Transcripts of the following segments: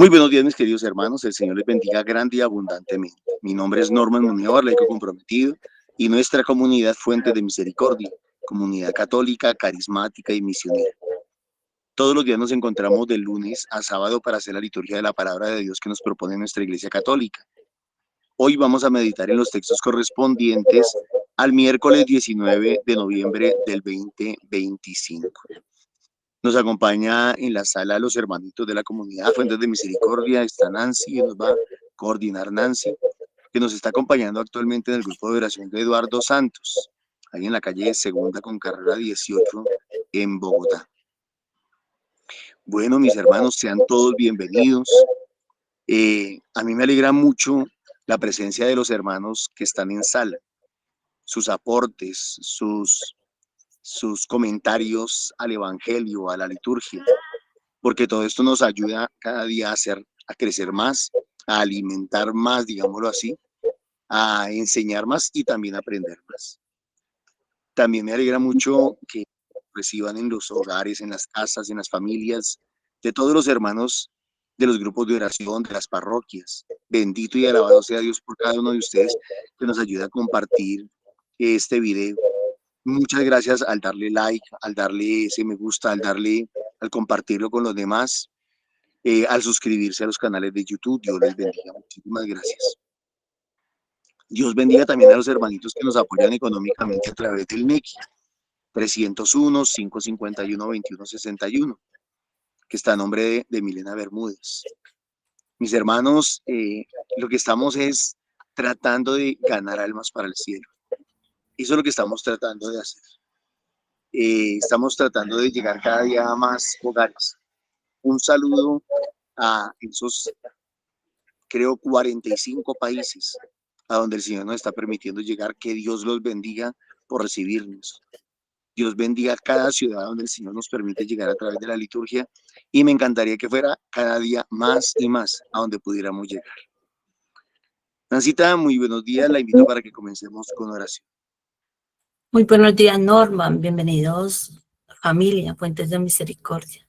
Muy buenos días, mis queridos hermanos. El Señor les bendiga grande y abundantemente. Mi nombre es Norman Muñoz, laico comprometido, y nuestra comunidad Fuente de Misericordia, comunidad católica, carismática y misionera. Todos los días nos encontramos de lunes a sábado para hacer la liturgia de la palabra de Dios que nos propone nuestra Iglesia Católica. Hoy vamos a meditar en los textos correspondientes al miércoles 19 de noviembre del 2025. Nos acompaña en la sala los hermanitos de la comunidad Fuentes de Misericordia. Está Nancy, que nos va a coordinar Nancy, que nos está acompañando actualmente en el grupo de oración de Eduardo Santos, ahí en la calle Segunda con carrera 18 en Bogotá. Bueno, mis hermanos, sean todos bienvenidos. A mí me alegra mucho la presencia de los hermanos que están en sala, sus aportes, sus comentarios al Evangelio, a la liturgia, porque todo esto nos ayuda cada día a crecer más, a alimentar más, digámoslo así, a enseñar más y también a aprender más. También me alegra mucho que reciban en los hogares, en las casas, en las familias, de todos los hermanos de los grupos de oración, de las parroquias. Bendito y alabado sea Dios por cada uno de ustedes que nos ayuda a compartir este video. Muchas gracias al darle like, al darle ese me gusta, al compartirlo con los demás, al suscribirse a los canales de YouTube. Dios les bendiga. Muchísimas gracias. Dios bendiga también a los hermanitos que nos apoyan económicamente a través del MEQI, 301-551-2161, que está a nombre de Milena Bermúdez. Mis hermanos, lo que estamos es tratando de ganar almas para el cielo. Eso es lo que estamos tratando de hacer. Estamos tratando de llegar cada día a más hogares. Un saludo a esos, creo, 45 países a donde el Señor nos está permitiendo llegar. Que Dios los bendiga por recibirnos. Dios bendiga cada ciudad donde el Señor nos permite llegar a través de la liturgia, y me encantaría que fuera cada día más y más a donde pudiéramos llegar. Nancita, muy buenos días. La invito para que comencemos con oración. Muy buenos días, Norman. Bienvenidos, familia, Fuentes de Misericordia.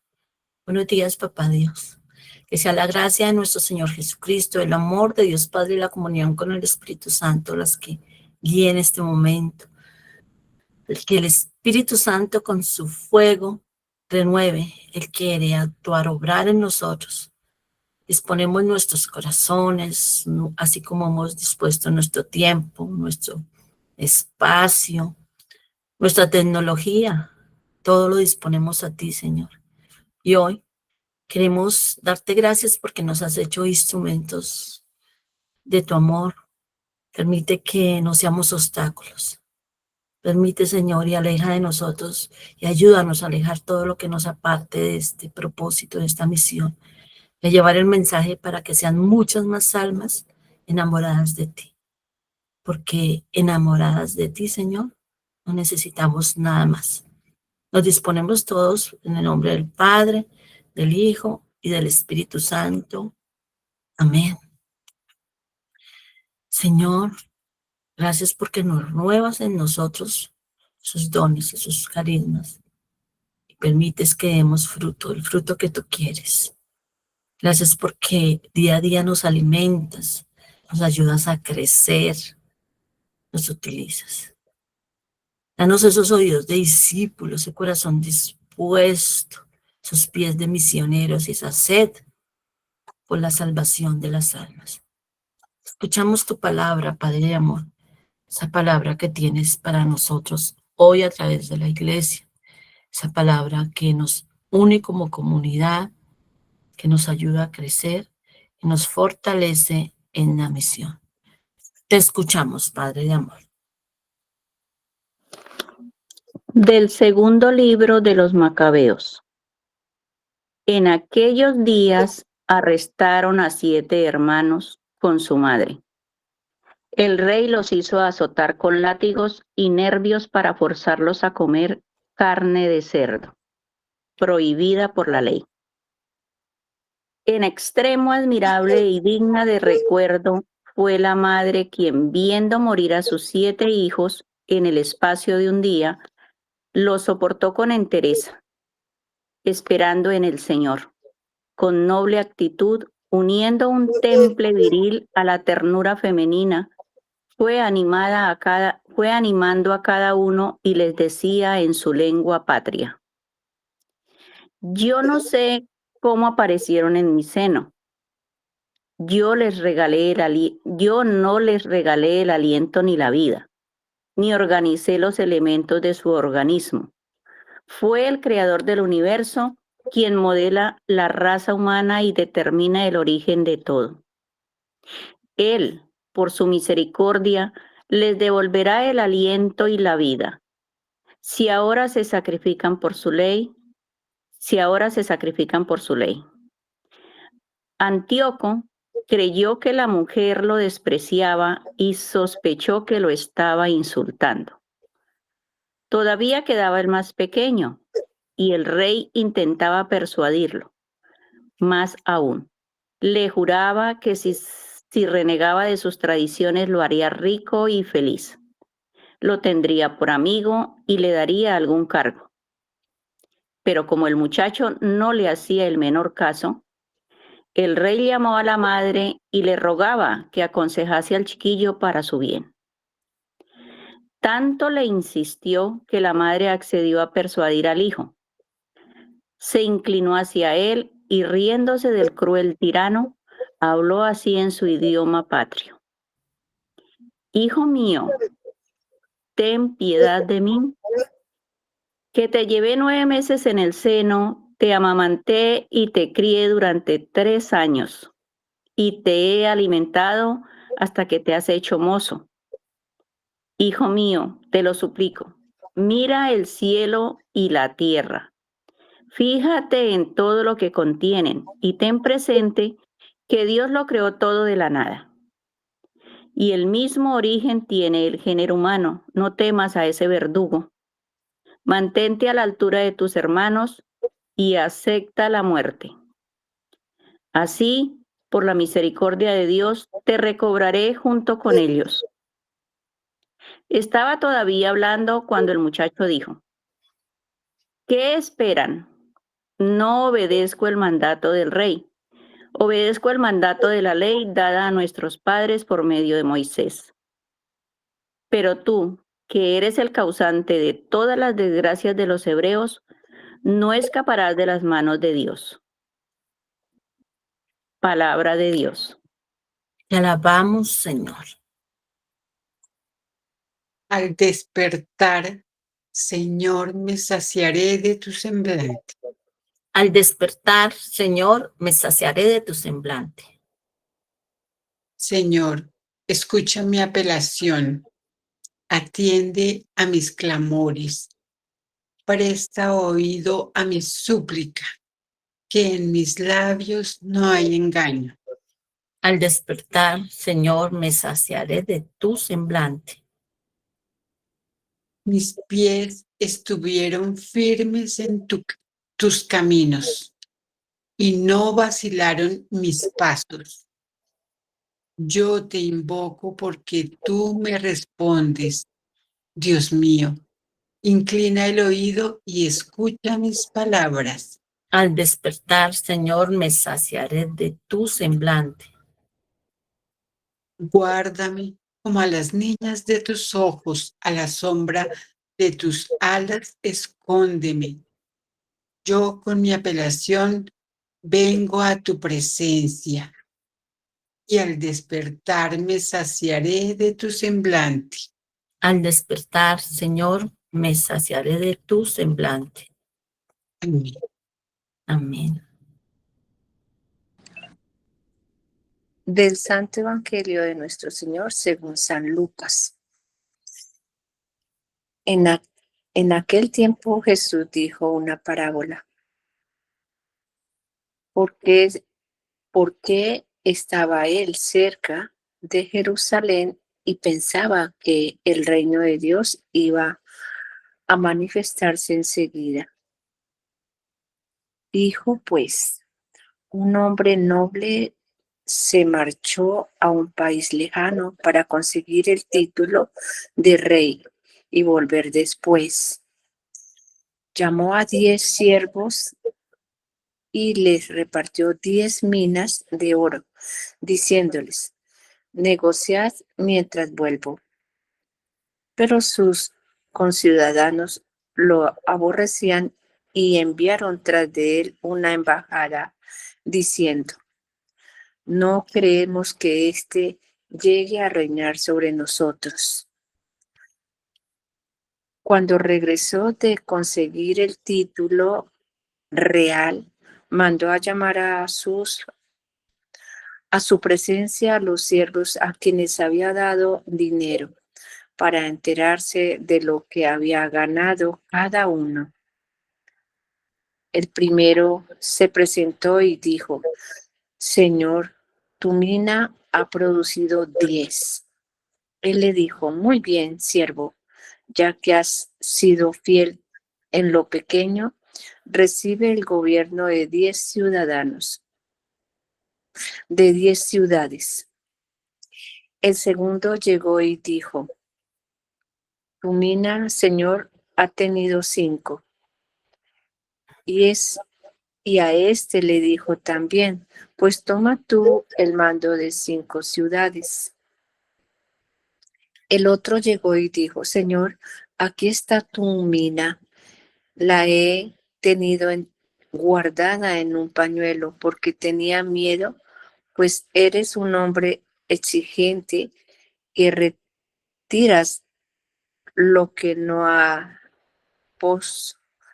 Buenos días, Papá Dios. Que sea la gracia de nuestro Señor Jesucristo, el amor de Dios Padre y la comunión con el Espíritu Santo las que guíen este momento. Que el Espíritu Santo con su fuego renueve. Él quiere actuar, obrar en nosotros. Disponemos nuestros corazones, así como hemos dispuesto nuestro tiempo, nuestro espacio, nuestra tecnología, todo lo disponemos a ti, Señor. Y hoy queremos darte gracias porque nos has hecho instrumentos de tu amor. Permite que no seamos obstáculos. Permite, Señor, y aleja de nosotros y ayúdanos a alejar todo lo que nos aparte de este propósito, de esta misión, de llevar el mensaje para que sean muchas más almas enamoradas de ti. Porque enamoradas de ti, Señor, no necesitamos nada más. Nos disponemos todos en el nombre del Padre, del Hijo y del Espíritu Santo. Amén. Señor, gracias porque nos renuevas en nosotros esos dones, esos carismas, y permites que demos fruto, el fruto que tú quieres. Gracias porque día a día nos alimentas, nos ayudas a crecer, nos utilizas. Danos esos oídos de discípulos, ese corazón dispuesto, esos pies de misioneros y esa sed por la salvación de las almas. Escuchamos tu palabra, Padre de amor, esa palabra que tienes para nosotros hoy a través de la iglesia, esa palabra que nos une como comunidad, que nos ayuda a crecer y nos fortalece en la misión. Te escuchamos, Padre de amor. Del segundo libro de los Macabeos. En aquellos días arrestaron a 7 hermanos con su madre. El rey los hizo azotar con látigos y nervios para forzarlos a comer carne de cerdo, prohibida por la ley. En extremo admirable y digna de recuerdo fue la madre quien, viendo morir a sus 7 hijos en el espacio de un día, lo soportó con entereza, esperando en el Señor, con noble actitud uniendo un temple viril a la ternura femenina, fue animando a cada uno y les decía en su lengua patria: yo no sé cómo aparecieron en mi seno. Yo no les regalé el aliento ni la vida, ni organicé los elementos de su organismo. Fue el creador del universo quien modela la raza humana y determina el origen de todo. Él, por su misericordia, les devolverá el aliento y la vida. Si ahora se sacrifican por su ley. Antíoco creyó que la mujer lo despreciaba y sospechó que lo estaba insultando. Todavía quedaba el más pequeño, y el rey intentaba persuadirlo. Más aún, le juraba que si renegaba de sus tradiciones lo haría rico y feliz. Lo tendría por amigo y le daría algún cargo. Pero como el muchacho no le hacía el menor caso, el rey llamó a la madre y le rogaba que aconsejase al chiquillo para su bien. Tanto le insistió que la madre accedió a persuadir al hijo. Se inclinó hacia él y, riéndose del cruel tirano, habló así en su idioma patrio: hijo mío, ten piedad de mí, que te llevé 9 meses en el seno, te amamanté y te crié durante 3 años, y te he alimentado hasta que te has hecho mozo. Hijo mío, te lo suplico, mira el cielo y la tierra. Fíjate en todo lo que contienen y ten presente que Dios lo creó todo de la nada. Y el mismo origen tiene el género humano. No temas a ese verdugo. Mantente a la altura de tus hermanos y acepta la muerte. Así, por la misericordia de Dios, te recobraré junto con ellos. Estaba todavía hablando cuando el muchacho dijo: ¿qué esperan? No obedezco el mandato del rey. Obedezco el mandato de la ley dada a nuestros padres por medio de Moisés. Pero tú, que eres el causante de todas las desgracias de los hebreos, no escaparás de las manos de Dios. Palabra de Dios. Te alabamos, Señor. Al despertar, Señor, me saciaré de tu semblante. Al despertar, Señor, me saciaré de tu semblante. Señor, escucha mi apelación, atiende a mis clamores, presta oído a mi súplica, que en mis labios no hay engaño. Al despertar, Señor, me saciaré de tu semblante. Mis pies estuvieron firmes en tus caminos y no vacilaron mis pasos. Yo te invoco porque tú me respondes. Dios mío, inclina el oído y escucha mis palabras. Al despertar, Señor, me saciaré de tu semblante. Guárdame como a las niñas de tus ojos, a la sombra de tus alas, escóndeme. Yo con mi apelación vengo a tu presencia y al despertar me saciaré de tu semblante. Al despertar, Señor, me saciaré de tu semblante. Amén. Amén. Del Santo Evangelio de nuestro Señor según San Lucas. En aquel tiempo Jesús dijo una parábola. ¿Por qué estaba él cerca de Jerusalén y pensaba que el reino de Dios iba a manifestarse enseguida? Dijo pues, un hombre noble se marchó a un país lejano para conseguir el título de rey y volver después. Llamó a 10 siervos y les repartió 10 minas de oro, diciéndoles: negociad mientras vuelvo. Pero sus conciudadanos lo aborrecían y enviaron tras de él una embajada, diciendo: no creemos que éste llegue a reinar sobre nosotros. Cuando regresó de conseguir el título real, mandó a llamar a su presencia a los siervos a quienes había dado dinero para enterarse de lo que había ganado cada uno. El primero se presentó y dijo: Señor, tu mina ha producido 10. Él le dijo: muy bien, siervo, ya que has sido fiel en lo pequeño, recibe el gobierno de 10 ciudadanos, de 10 ciudades. El segundo llegó y dijo: tu mina, señor, ha tenido 5. Y a este le dijo también: pues toma tú el mando de 5 ciudades. El otro llegó y dijo: Señor, aquí está tu mina. La he tenido guardada en un pañuelo porque tenía miedo, pues eres un hombre exigente que retiras lo que no ha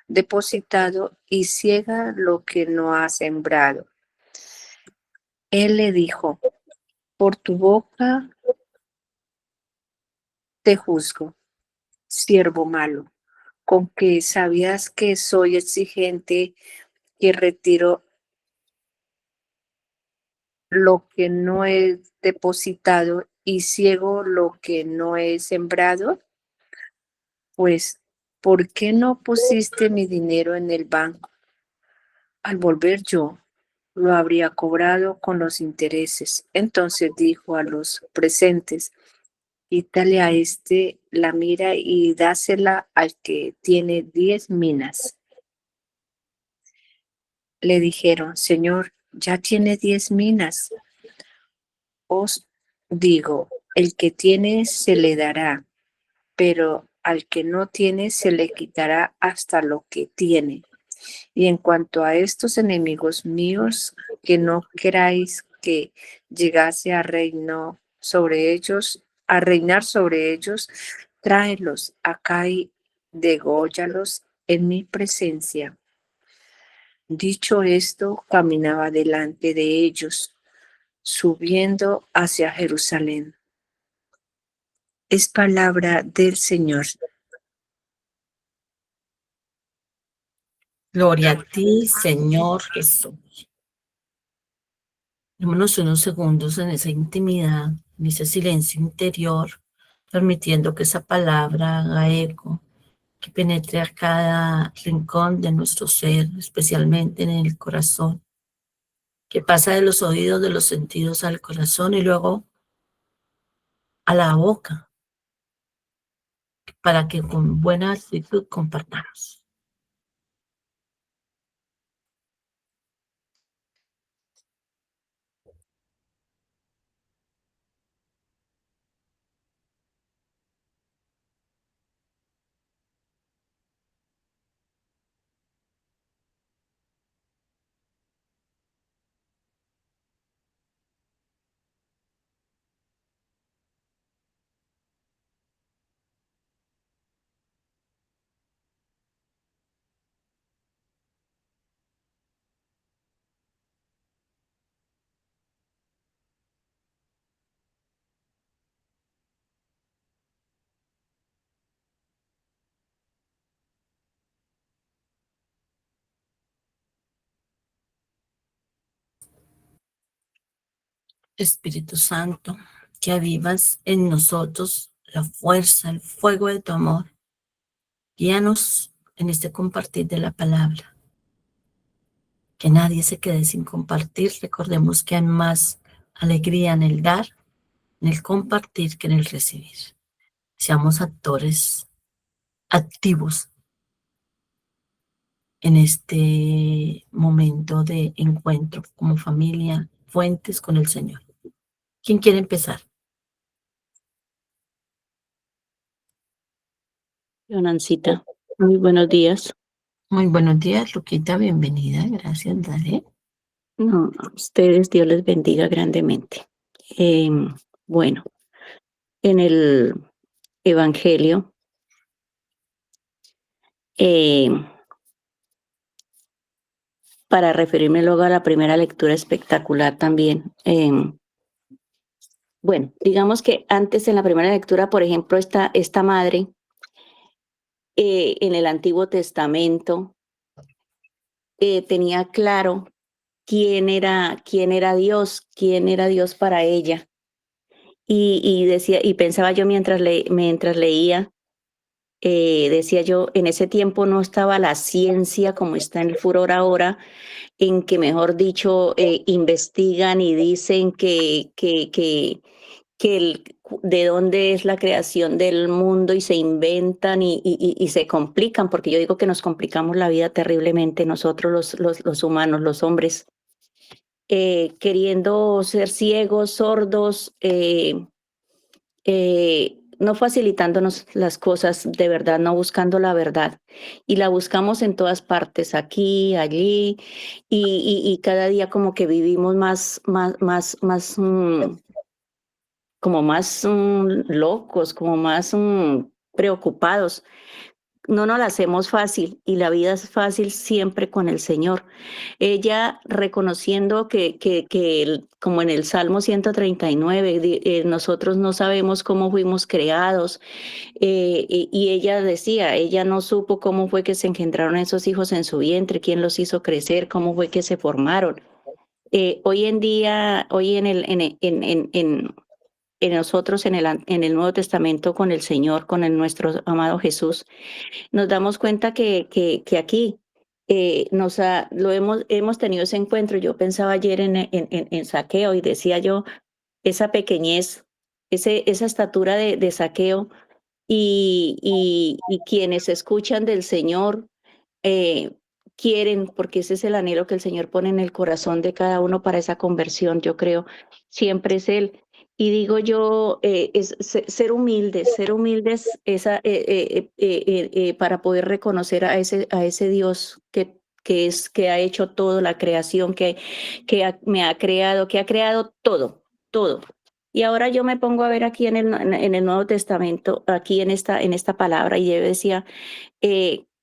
depositado y ciega lo que no ha sembrado. Él le dijo: por tu boca te juzgo, siervo malo, con que sabías que soy exigente, que retiro lo que no he depositado y ciego lo que no he sembrado. Pues, ¿por qué no pusiste mi dinero en el banco? Al volver yo, lo habría cobrado con los intereses. Entonces dijo a los presentes: quítale a este la mira y dásela al que tiene 10 minas. Le dijeron: Señor, ya tiene 10 minas. Os digo, el que tiene se le dará, pero al que no tiene se le quitará hasta lo que tiene. Y en cuanto a estos enemigos míos, que no queráis que llegase a reinar sobre ellos, tráelos acá y degóyalos en mi presencia. Dicho esto, caminaba delante de ellos, subiendo hacia Jerusalén. Es palabra del Señor. Gloria a ti, Señor Jesús. Démonos unos segundos en esa intimidad, en ese silencio interior, permitiendo que esa palabra haga eco, que penetre a cada rincón de nuestro ser, especialmente en el corazón, que pasa de los oídos, de los sentidos al corazón y luego a la boca, para que con buena actitud compartamos. Espíritu Santo, que avivas en nosotros la fuerza, el fuego de tu amor. Guíanos en este compartir de la palabra. Que nadie se quede sin compartir. Recordemos que hay más alegría en el dar, en el compartir que en el recibir. Seamos actores activos en este momento de encuentro como familia, Fuentes con el Señor. ¿Quién quiere empezar? Yonancita, muy buenos días. Muy buenos días, Luquita, bienvenida, gracias, dale. No, a ustedes, Dios les bendiga grandemente. Bueno, en el Evangelio, para referirme luego a la primera lectura espectacular también, bueno, digamos que antes en la primera lectura, por ejemplo, esta madre en el Antiguo Testamento tenía claro quién era quién era Dios para ella. Y decía, y pensaba yo mientras leía, decía yo, en ese tiempo no estaba la ciencia como está en el furor ahora, en que, mejor dicho, investigan y dicen de dónde es la creación del mundo y se inventan y se complican, porque yo digo que nos complicamos la vida terriblemente nosotros los humanos, los hombres, queriendo ser ciegos, sordos, no facilitándonos las cosas de verdad, no buscando la verdad. Y la buscamos en todas partes, aquí, allí, y cada día como que vivimos como más locos, como más preocupados. No nos la hacemos fácil y la vida es fácil siempre con el Señor. Ella reconociendo como en el Salmo 139, nosotros no sabemos cómo fuimos creados, y ella decía, ella no supo cómo fue que se engendraron esos hijos en su vientre, quién los hizo crecer, cómo fue que se formaron. Hoy en día, hoy en nosotros en el Nuevo Testamento con el Señor, con nuestro amado Jesús, nos damos cuenta que aquí hemos tenido ese encuentro. Yo pensaba ayer en Zaqueo y decía yo, esa pequeñez, esa estatura de Zaqueo y quienes escuchan del Señor eh, quieren, porque ese es el anhelo que el Señor pone en el corazón de cada uno para esa conversión, yo creo, siempre es Él. Y digo yo, es ser humildes para poder reconocer a ese Dios que ha hecho todo, la creación, me ha creado, que ha creado todo, todo. Y ahora yo me pongo a ver aquí en el Nuevo Testamento, aquí en esta palabra, y yo decía,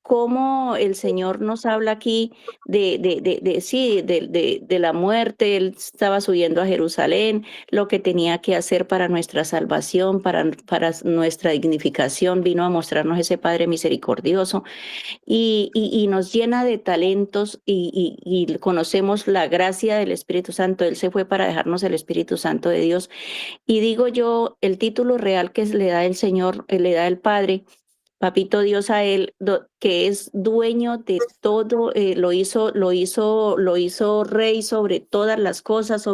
cómo el Señor nos habla aquí sí, de la muerte. Él estaba subiendo a Jerusalén, lo que tenía que hacer para nuestra salvación, para nuestra dignificación, vino a mostrarnos ese Padre misericordioso y nos llena de talentos y conocemos la gracia del Espíritu Santo. Él se fue para dejarnos el Espíritu Santo de Dios. Y digo yo, el título real que le da el Señor, le da el Padre, Papito Dios a él, que es dueño de todo, lo hizo rey sobre todas las cosas,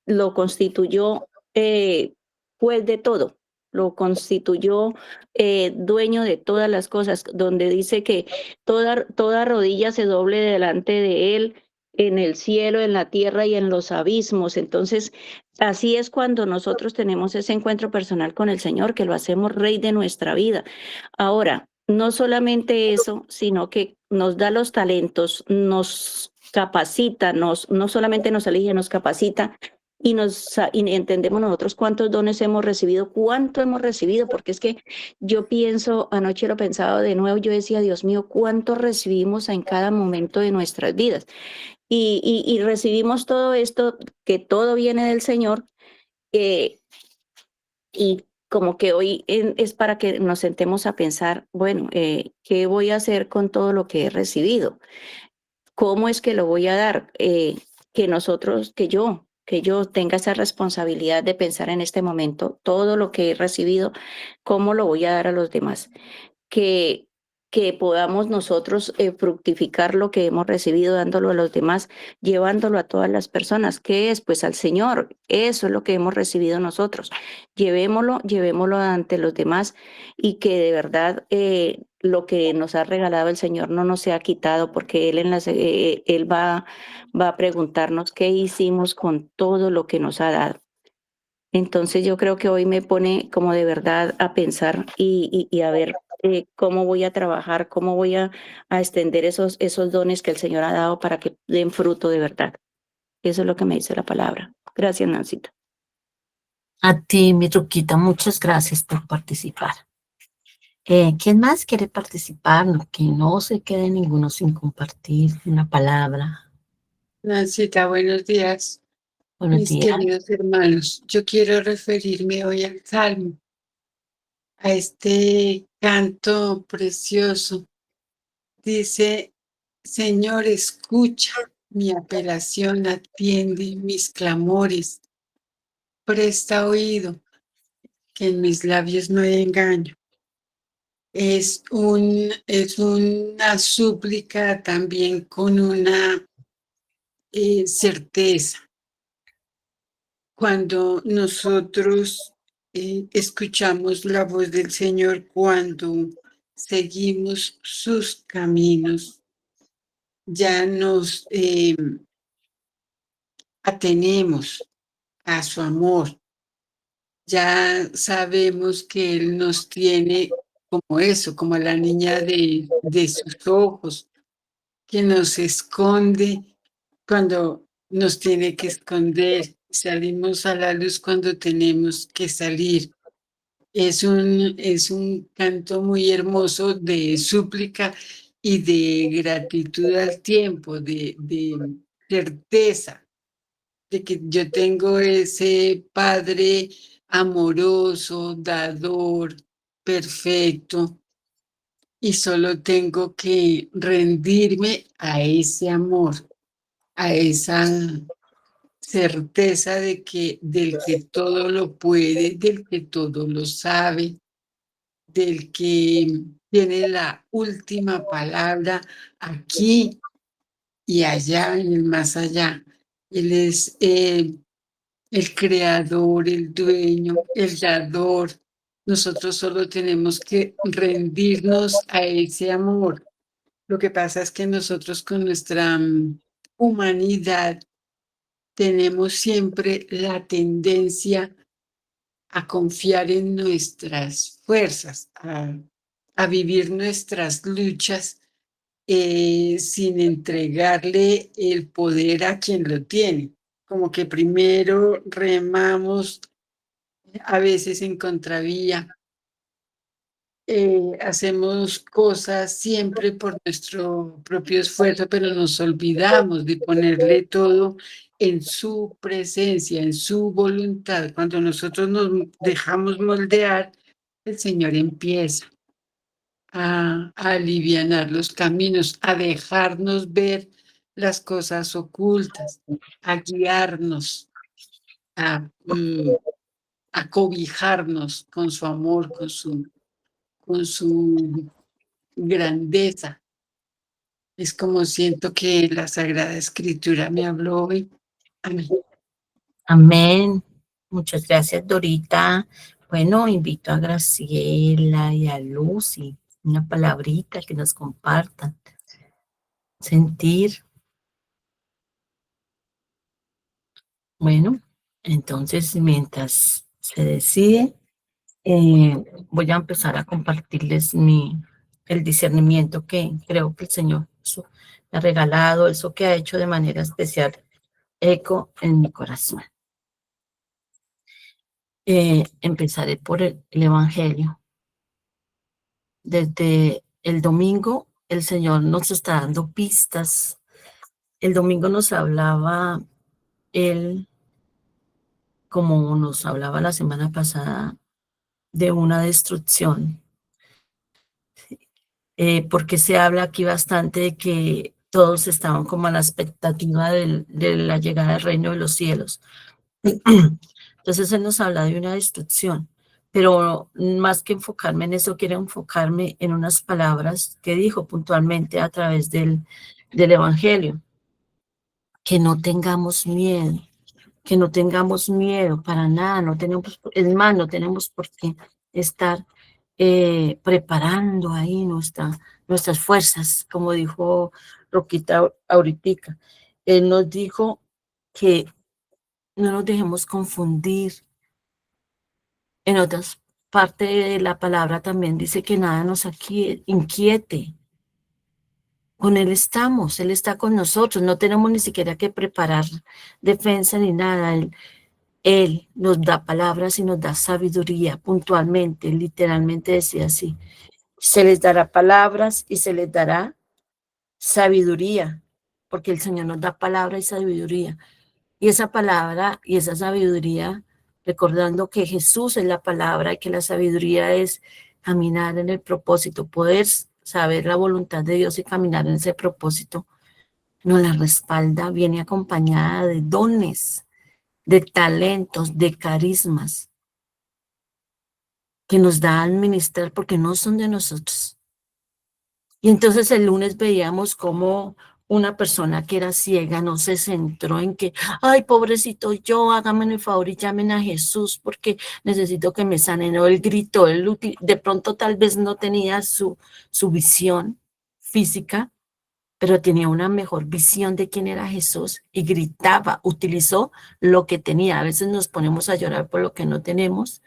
lo constituyó juez de todo, lo constituyó dueño de todas las cosas, donde dice que toda rodilla se doble delante de él en el cielo, en la tierra y en los abismos. Entonces, así es cuando nosotros tenemos ese encuentro personal con el Señor, que lo hacemos rey de nuestra vida. Ahora, no solamente eso, sino que nos da los talentos, nos capacita, no solamente nos elige, nos capacita y entendemos nosotros cuántos dones hemos recibido, cuánto hemos recibido, porque es que yo pienso, anoche lo pensaba de nuevo, yo decía, Dios mío, cuánto recibimos en cada momento de nuestras vidas. Y recibimos todo esto, que todo viene del Señor, y como que hoy es para que nos sentemos a pensar, bueno, ¿qué voy a hacer con todo lo que he recibido? ¿Cómo es que lo voy a dar? Que yo tenga esa responsabilidad de pensar en este momento todo lo que he recibido, ¿cómo lo voy a dar a los demás? Que, que podamos nosotros fructificar lo que hemos recibido, dándolo a los demás, llevándolo a todas las personas. ¿Qué es? Pues al Señor. Eso es lo que hemos recibido nosotros. Llevémoslo ante los demás y que de verdad lo que nos ha regalado el Señor no nos sea quitado, porque Él va a preguntarnos qué hicimos con todo lo que nos ha dado. Entonces yo creo que hoy me pone como de verdad a pensar y a ver cómo voy a trabajar, cómo voy a extender esos dones que el Señor ha dado para que den fruto de verdad. Eso es lo que me dice la palabra. Gracias, Nancita. A ti, mi Ruquita, muchas gracias por participar. ¿Quién más quiere participar? Que no se quede ninguno sin compartir una palabra. Nancita, buenos días. Buenos Mis días. queridos hermanos, yo quiero referirme hoy al Salmo, a este canto precioso. Dice, Señor, escucha mi apelación, atiende mis clamores, presta oído, que en mis labios no hay engaño. Es una súplica también con una certeza. Cuando nosotros escuchamos la voz del Señor, cuando seguimos sus caminos, ya nos atenemos a su amor, ya sabemos que Él nos tiene como eso, como la niña de sus ojos, que nos esconde cuando nos tiene que esconder, salimos a la luz cuando tenemos que salir. Es un canto muy hermoso de súplica y de gratitud al tiempo, de certeza de que yo tengo ese Padre amoroso, dador, perfecto, y solo tengo que rendirme a ese amor, a esa certeza de que del que todo lo puede, del que todo lo sabe, del que tiene la última palabra aquí y allá, en el más allá. Él es el creador, el dueño, el dador. Nosotros solo tenemos que rendirnos a ese amor. Lo que pasa es que nosotros con nuestra humanidad tenemos siempre la tendencia a confiar en nuestras fuerzas, a vivir nuestras luchas sin entregarle el poder a quien lo tiene. Como que primero remamos a veces en contravía, hacemos cosas siempre por nuestro propio esfuerzo, pero nos olvidamos de ponerle todo en su presencia, en su voluntad. Cuando nosotros nos dejamos moldear, el Señor empieza a alivianar los caminos, a dejarnos ver las cosas ocultas, a guiarnos, a acobijarnos con su amor, con su grandeza. Es como siento que la Sagrada Escritura me habló hoy. Amén. Amén. Muchas gracias, Dorita. Bueno, invito a Graciela y a Lucy, una palabrita que nos compartan. Sentir. Bueno, entonces mientras se decide, voy a empezar a compartirles el discernimiento que creo que el Señor me ha regalado, eso que ha hecho de manera especial eco en mi corazón. Empezaré por el Evangelio. Desde el domingo, el Señor nos está dando pistas. El domingo nos hablaba Él, como nos hablaba la semana pasada, de una destrucción. Porque se habla aquí bastante de que todos estaban como a la expectativa de la llegada del reino de los cielos. Entonces Él nos habla de una destrucción, pero más que enfocarme en eso, quiero enfocarme en unas palabras que dijo puntualmente a través del Evangelio. Que no tengamos miedo para nada, no tenemos, es más, no tenemos por qué estar preparando ahí nuestras fuerzas, como dijo Roquita ahorita. Él nos dijo que no nos dejemos confundir. En otras partes de la palabra también dice que nada nos inquiete. Con Él estamos, Él está con nosotros, no tenemos ni siquiera que preparar defensa ni nada. Él nos da palabras y nos da sabiduría puntualmente, literalmente decía así. Se les dará palabras y se les dará sabiduría, porque el Señor nos da palabra y sabiduría. Y esa palabra y esa sabiduría, recordando que Jesús es la palabra y que la sabiduría es caminar en el propósito, poder saber la voluntad de Dios y caminar en ese propósito, nos la respalda, viene acompañada de dones, de talentos, de carismas que nos da a administrar porque no son de nosotros. Y entonces el lunes veíamos cómo una persona que era ciega no se centró en que, ay, pobrecito yo, hágame el favor y llamen a Jesús porque necesito que me sanen. No, él gritó, de pronto tal vez no tenía su visión física, pero tenía una mejor visión de quién era Jesús y gritaba, utilizó lo que tenía. A veces nos ponemos a llorar por lo que no tenemos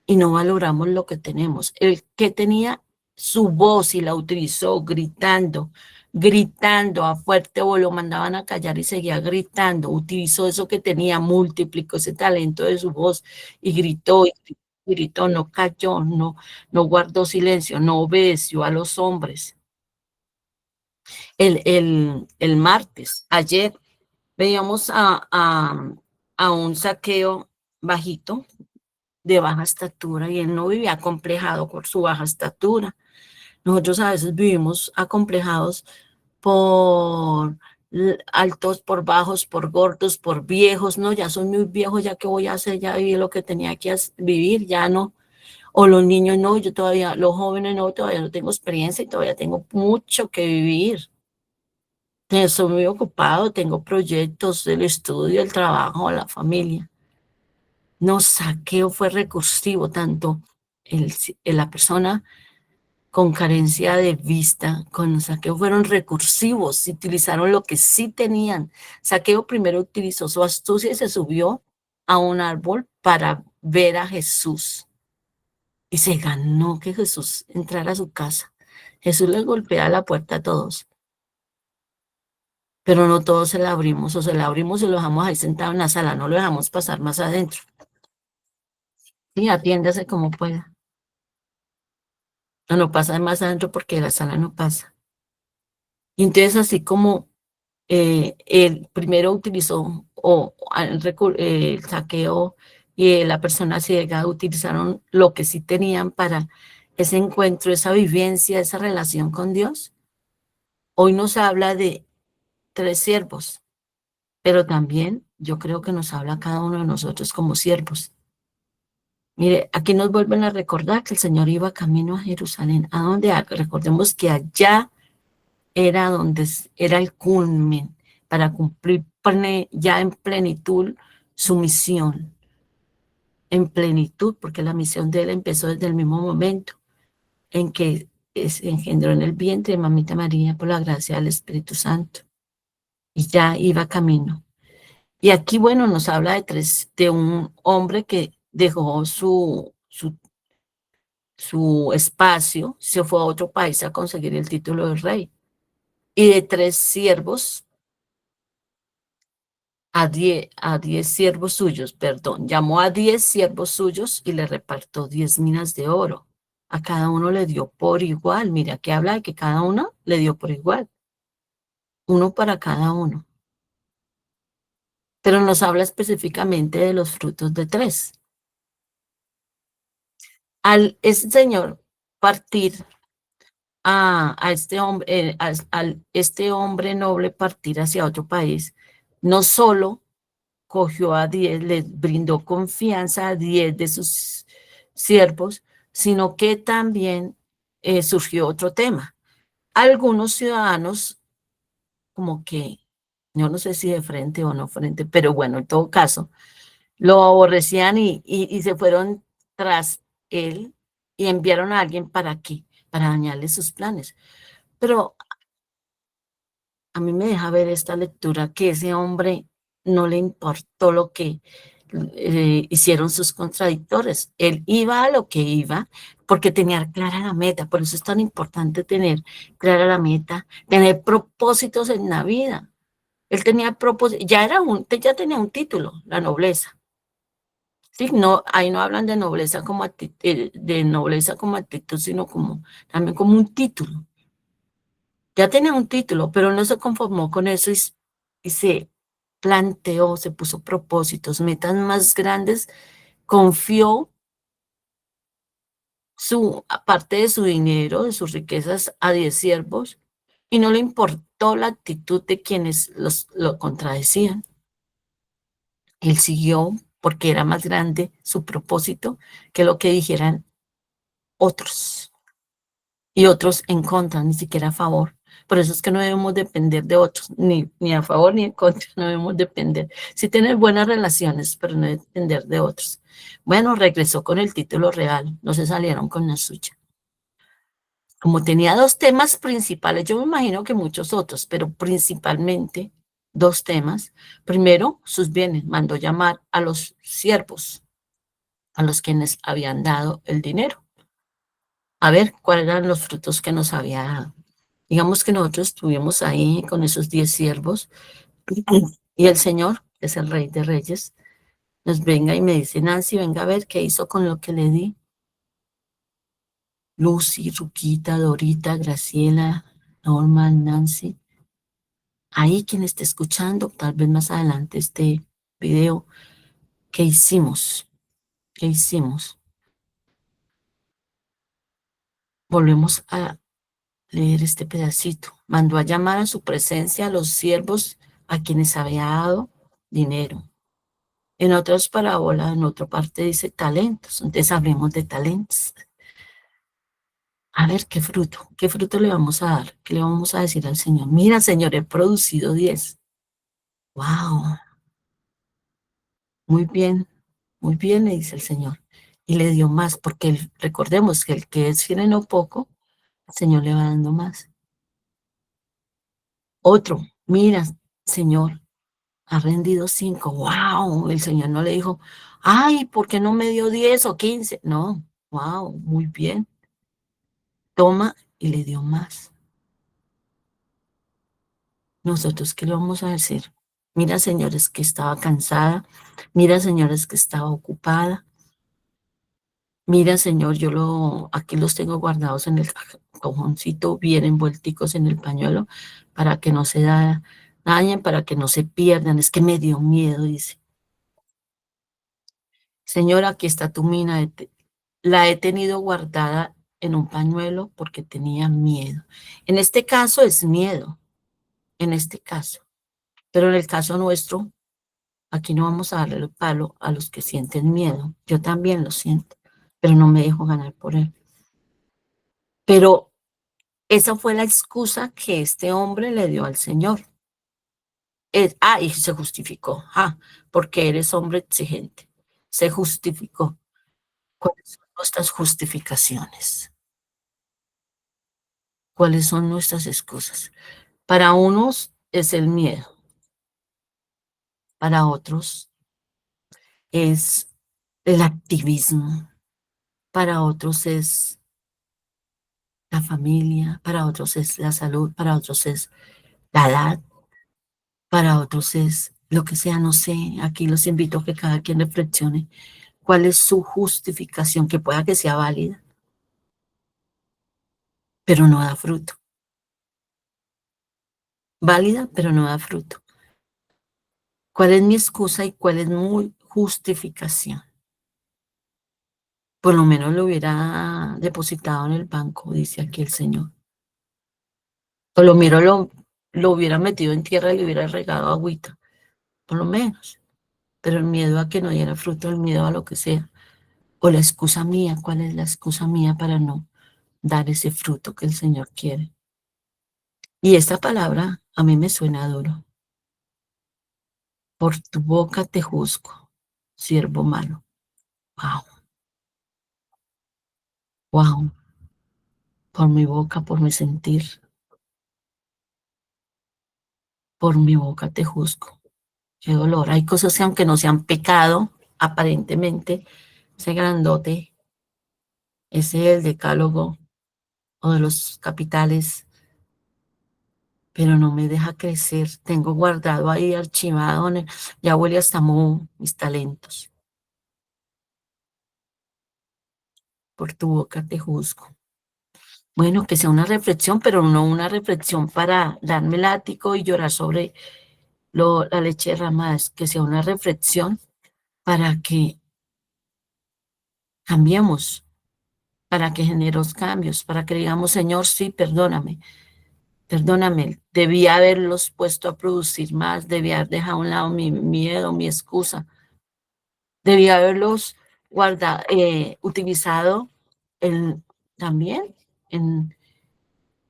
y no valoramos lo que tenemos. El que tenía su voz y la utilizó gritando, gritando a fuerte voz, lo mandaban a callar y seguía gritando, utilizó eso que tenía, multiplicó ese talento de su voz y gritó, no cayó, no guardó silencio, no obedeció a los hombres. El martes, ayer, veíamos a un saqueo bajito, de baja estatura, y él no vivía acomplejado por su baja estatura. Nosotros a veces vivimos acomplejados por altos, por bajos, por gordos, por viejos, no, ya soy muy viejo, ya que voy a hacer, ya viví lo que tenía que vivir, ya no. O los niños, no, yo todavía, los jóvenes, no, todavía no tengo experiencia y todavía tengo mucho que vivir. Estoy muy ocupado, tengo proyectos, el estudio, el trabajo, la familia. No, saqueo fue recursivo, tanto la persona con carencia de vista, con saqueo fueron recursivos, utilizaron lo que sí tenían. Saqueo primero utilizó su astucia y se subió a un árbol para ver a Jesús. Y se ganó que Jesús entrara a su casa. Jesús les golpea la puerta a todos, pero no todos se la abrimos, o se la abrimos y lo dejamos ahí sentado en la sala, no lo dejamos pasar más adentro. Sí, atiéndase como pueda. No pasa más adentro porque la sala no pasa. Y entonces así como él primero utilizó el saqueo y la persona ciega utilizaron lo que sí tenían para ese encuentro, esa vivencia, esa relación con Dios. Hoy nos habla de 3 siervos, pero también yo creo que nos habla a cada uno de nosotros como siervos. Mire, aquí nos vuelven a recordar que el Señor iba camino a Jerusalén. ¿A dónde? Recordemos que allá era donde era el culmen para cumplir ya en plenitud su misión. En plenitud, porque la misión de él empezó desde el mismo momento en que se engendró en el vientre de mamita María por la gracia del Espíritu Santo. Y ya iba camino. Y aquí, bueno, nos habla de un hombre que dejó su espacio, se fue a otro país a conseguir el título de rey. Y de 3 siervos a 10 siervos suyos, perdón, llamó a 10 siervos suyos y le repartió 10 minas de oro. A cada uno le dio por igual. Mira, aquí habla de que cada uno le dio por igual. Uno para cada uno. Pero nos habla específicamente de los frutos de 3. Al ese señor partir a este hombre, este hombre noble partir hacia otro país, no solo cogió a 10, les brindó confianza a 10 de sus siervos, sino que también surgió otro tema. Algunos ciudadanos, como que, yo no sé si de frente o no frente, pero bueno, en todo caso, lo aborrecían y se fueron tras él y enviaron a alguien ¿para qué? Para dañarle sus planes. Pero a mí me deja ver esta lectura que ese hombre no le importó lo que hicieron sus contradictores. Él iba a lo que iba porque tenía clara la meta. Por eso es tan importante tener clara la meta, tener propósitos en la vida. Él tenía propósito, ya tenía un título, la nobleza. Sí, no, ahí no hablan de nobleza como de nobleza como actitud, sino como también como un título. Ya tenía un título, pero no se conformó con eso y se planteó, se puso propósitos, metas más grandes, confió aparte de su dinero, de sus riquezas, a 10 siervos, y no le importó la actitud de quienes lo contradecían. Él siguió porque era más grande su propósito que lo que dijeran otros. Y otros en contra, ni siquiera a favor. Por eso es que no debemos depender de otros, ni a favor ni en contra, no debemos depender. Sí tener buenas relaciones, pero no depender de otros. Bueno, regresó con el título real, no se salieron con la suya. Como tenía dos temas principales, yo me imagino que muchos otros, pero principalmente dos temas. Primero, sus bienes, mandó llamar a los siervos, a los quienes habían dado el dinero, a ver cuáles eran los frutos que nos había dado. Digamos que nosotros estuvimos ahí con esos 10 siervos y el Señor, que es el Rey de Reyes, nos venga y me dice, Nancy, venga a ver qué hizo con lo que le di. Lucy, Ruquita, Dorita, Graciela, Norman, Nancy. Ahí quien esté escuchando, tal vez más adelante este video, ¿qué hicimos? ¿Qué hicimos? Volvemos a leer este pedacito. Mandó a llamar a su presencia a los siervos a quienes había dado dinero. En otras parábolas, en otra parte dice talentos. Entonces hablemos de talentos. A ver qué fruto le vamos a dar, qué le vamos a decir al Señor. Mira, Señor, he producido 10. Wow, muy bien, le dice el Señor. Y le dio más, porque recordemos que el que es fiel en lo poco, el Señor le va dando más. Otro, mira, Señor, ha rendido 5. Wow, el Señor no le dijo, ay, ¿por qué no me dio 10 o 15? No, wow, muy bien. Toma y le dio más. Nosotros, ¿qué le vamos a decir? Mira, señores, que estaba cansada. Mira, señores, que estaba ocupada. Mira, Señor, aquí los tengo guardados en el cajoncito, bien envuelticos en el pañuelo, para que no se dañen, para que no se pierdan. Es que me dio miedo, dice. Señor, aquí está tu mina. La he tenido guardada en un pañuelo porque tenía miedo. En este caso es miedo, en este caso. Pero en el caso nuestro, aquí no vamos a darle el palo a los que sienten miedo. Yo también lo siento, pero no me dejo ganar por él. Pero esa fue la excusa que este hombre le dio al Señor. Y se justificó. Porque eres hombre exigente. Se justificó. ¿Cuáles son nuestras justificaciones? ¿Cuáles son nuestras excusas? Para unos es el miedo. Para otros es el activismo. Para otros es la familia, para otros es la salud, para otros es la edad, para otros es lo que sea, no sé. Aquí los invito a que cada quien reflexione cuál es su justificación, que pueda que sea válida, pero no da fruto. Válida, pero no da fruto. ¿Cuál es mi excusa y cuál es mi justificación? Por lo menos lo hubiera depositado en el banco, dice aquí el Señor. Por lo menos lo hubiera metido en tierra y le hubiera regado agüita, por lo menos. Pero el miedo a que no diera fruto, el miedo a lo que sea. O la excusa mía, ¿cuál es la excusa mía para no dar ese fruto que el Señor quiere? Y esta palabra a mí me suena duro. Por tu boca te juzgo, siervo malo. Wow. Wow, por mi boca, por mi sentir, por mi boca te juzgo. Qué dolor. Hay cosas que aunque no sean pecado, aparentemente, ese grandote, ese del decálogo o de los capitales, pero no me deja crecer. Tengo guardado ahí, archivado, ya huele hasta moho mis talentos. Por tu boca te juzgo. Bueno, que sea una reflexión, pero no una reflexión para darme látigo y llorar sobre la leche derramada, es que sea una reflexión para que cambiemos, para que generemos cambios, para que digamos, Señor, sí, perdóname, perdóname, debía haberlos puesto a producir más, debía haber dejado a un lado mi miedo, mi excusa, debía haberlos guardado, utilizado también en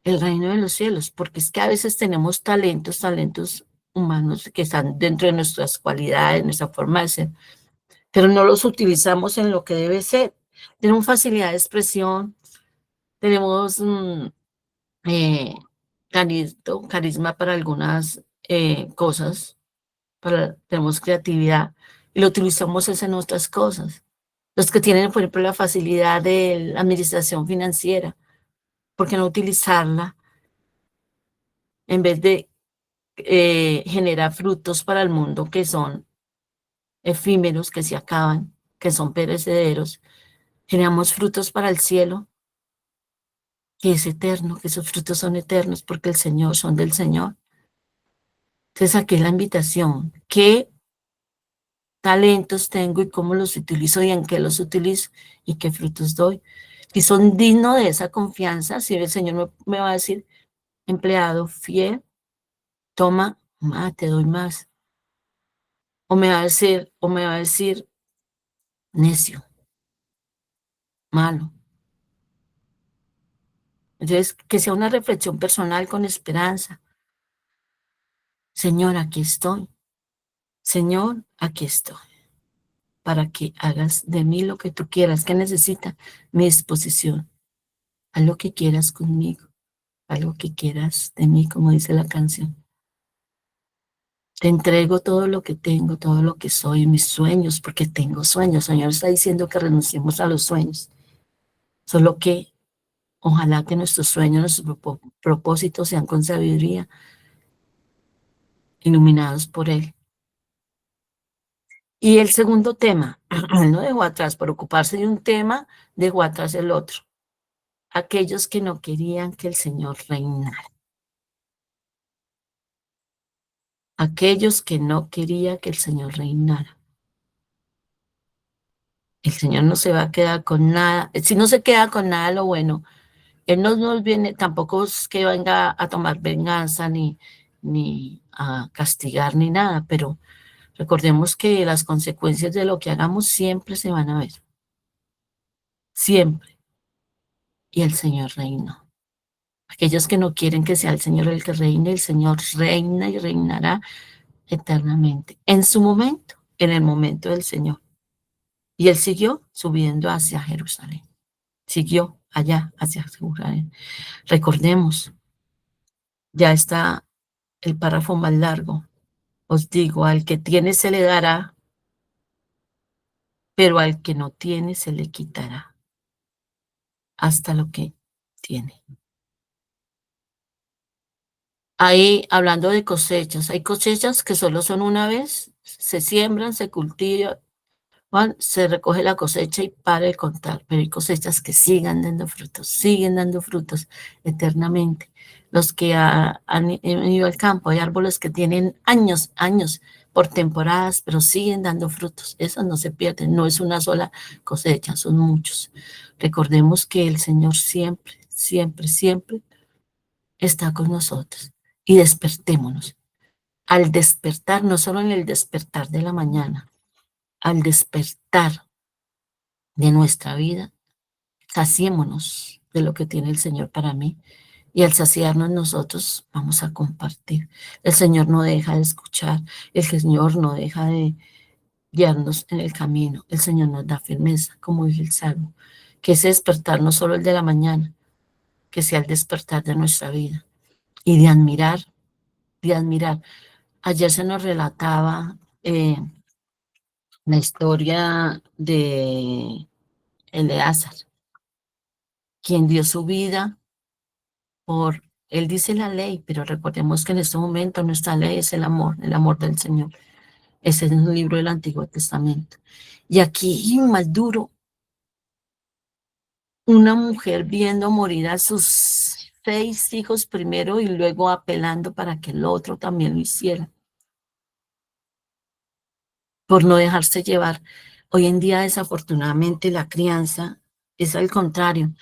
el reino de los cielos, porque es que a veces tenemos talentos humanos que están dentro de nuestras cualidades, nuestra forma de ser, pero no los utilizamos en lo que debe ser. Tenemos facilidad de expresión, tenemos eh, carisma para algunas cosas, tenemos creatividad y lo utilizamos es en otras cosas. Los que tienen, por ejemplo, la facilidad de la administración financiera, ¿por qué no utilizarla en vez de generar frutos para el mundo que son efímeros, que se acaban, que son perecederos? Generamos frutos para el cielo, que es eterno, que esos frutos son eternos porque el Señor, son del Señor. Entonces aquí es la invitación. ¿Qué talentos tengo y cómo los utilizo y en qué los utilizo y qué frutos doy? Y son dignos de esa confianza, si el Señor me va a decir, empleado fiel, toma, te doy más. O me va a decir, necio, malo. Entonces, que sea una reflexión personal con esperanza. Señor, aquí estoy. Señor, aquí estoy. Para que hagas de mí lo que tú quieras. ¿Qué necesita? Mi disposición. Haz lo que quieras conmigo. Haz lo que quieras de mí, como dice la canción. Te entrego todo lo que tengo, todo lo que soy, mis sueños, porque tengo sueños. El Señor está diciendo que renunciemos a los sueños. Solo que ojalá que nuestros sueños, nuestros propósitos sean con sabiduría, iluminados por Él. Y el segundo tema, Él no dejó atrás, por ocuparse de un tema, dejó atrás el otro. Aquellos que no querían que el Señor reinara. Aquellos que no querían que el Señor reinara. El Señor no se va a quedar con nada. Si no se queda con nada, lo bueno, Él no nos viene, tampoco es que venga a tomar venganza ni a castigar ni nada, pero recordemos que las consecuencias de lo que hagamos siempre se van a ver. Siempre. Y el Señor reina. Aquellos que no quieren que sea el Señor el que reine, el Señor reina y reinará eternamente. En su momento, en el momento del Señor. Y Él siguió subiendo hacia Jerusalén. Siguió allá hacia Jerusalén. Recordemos, ya está el párrafo más largo. Os digo, al que tiene se le dará, pero al que no tiene se le quitará hasta lo que tiene. Ahí, hablando de cosechas, hay cosechas que solo son una vez, se siembran, se cultivan, se recoge la cosecha y para de contar, pero hay cosechas que siguen dando frutos eternamente. Los que han ido al campo, hay árboles que tienen años por temporadas, pero siguen dando frutos. Esos no se pierden, no es una sola cosecha, son muchos. Recordemos que el Señor siempre, siempre, siempre está con nosotros y despertémonos. Al despertar, no solo en el despertar de la mañana, al despertar de nuestra vida, saciémonos de lo que tiene el Señor para mí y al saciarnos nosotros vamos a compartir. El Señor no deja de escuchar, el Señor no deja de guiarnos en el camino, el Señor nos da firmeza, como dice el Salmo, que ese despertar no solo el de la mañana, que sea el despertar de nuestra vida y de admirar, de admirar. Ayer se nos relataba la historia de Eleazar, quien dio su vida por, él dice la ley, pero recordemos que en este momento nuestra ley es el amor del Señor. Ese es un libro del Antiguo Testamento. Y aquí, más duro, una mujer viendo morir a sus 6 hijos primero y luego apelando para que el otro también lo hiciera, por no dejarse llevar. Hoy en día, desafortunadamente, la crianza es al contrario.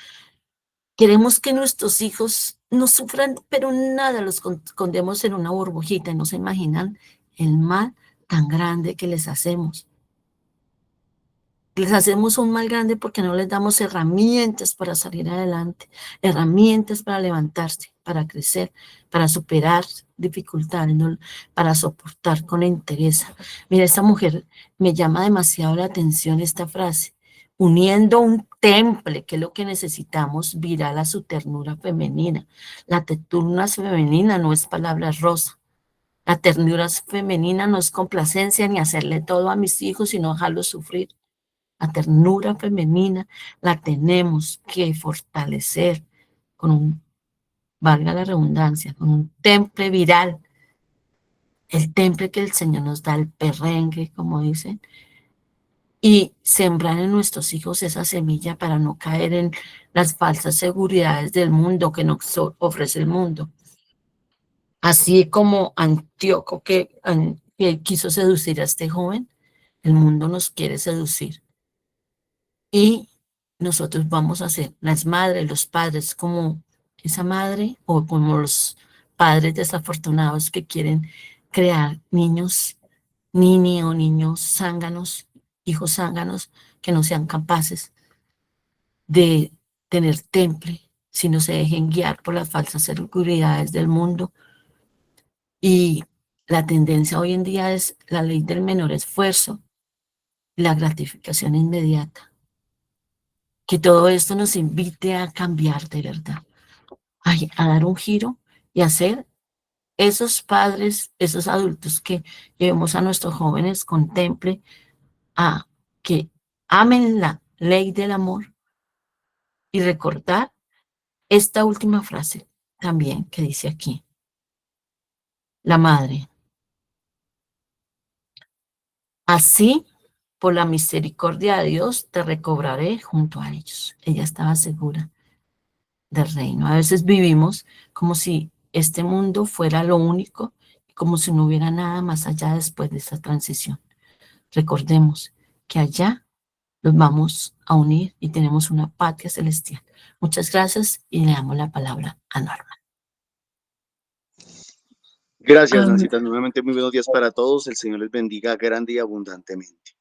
Queremos que nuestros hijos no sufran, pero nada, los escondemos en una burbujita y no se imaginan el mal tan grande que les hacemos. Les hacemos un mal grande porque no les damos herramientas para salir adelante, herramientas para levantarse, para crecer, para superar dificultades, ¿no? Para soportar con entereza. Mira, esta mujer me llama demasiado la atención esta frase. Uniendo un temple, que es lo que necesitamos, viral a su ternura femenina. La ternura femenina no es palabra rosa. La ternura femenina no es complacencia ni hacerle todo a mis hijos, sino dejarlos sufrir. La ternura femenina la tenemos que fortalecer con un, valga la redundancia, con un temple viral, el temple que el Señor nos da, el perrengue, como dicen, y sembrar en nuestros hijos esa semilla para no caer en las falsas seguridades del mundo que nos ofrece el mundo. Así como Antíoco que quiso seducir a este joven, el mundo nos quiere seducir. Y nosotros vamos a ser las madres, los padres, como esa madre o como los padres desafortunados que quieren crear niños, o niños zánganos, hijos zánganos, que no sean capaces de tener temple, sino se dejen guiar por las falsas seguridades del mundo. Y la tendencia hoy en día es la ley del menor esfuerzo, la gratificación inmediata. Que todo esto nos invite a cambiar de verdad, a dar un giro y a ser esos padres, esos adultos que llevemos a nuestros jóvenes con temple, a que amen la ley del amor y recordar esta última frase también que dice aquí, la madre. Así, por la misericordia de Dios, te recobraré junto a ellos. Ella estaba segura del reino. A veces vivimos como si este mundo fuera lo único, como si no hubiera nada más allá después de esa transición. Recordemos que allá los vamos a unir y tenemos una patria celestial. Muchas gracias y le damos la palabra a Norma. Gracias, Nancita. Nuevamente, muy buenos días para todos. El Señor les bendiga grande y abundantemente.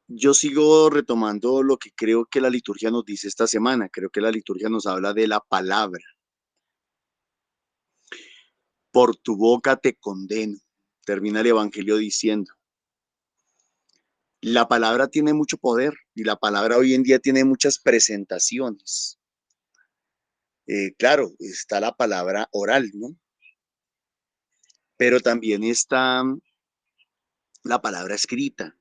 Yo sigo retomando lo que creo que la liturgia nos dice esta semana. Creo que la liturgia nos habla de la palabra. Por tu boca te condeno, termina el Evangelio diciendo. La palabra tiene mucho poder y la palabra hoy en día tiene muchas presentaciones. Claro, está la palabra oral, ¿no? Pero también está la palabra escrita,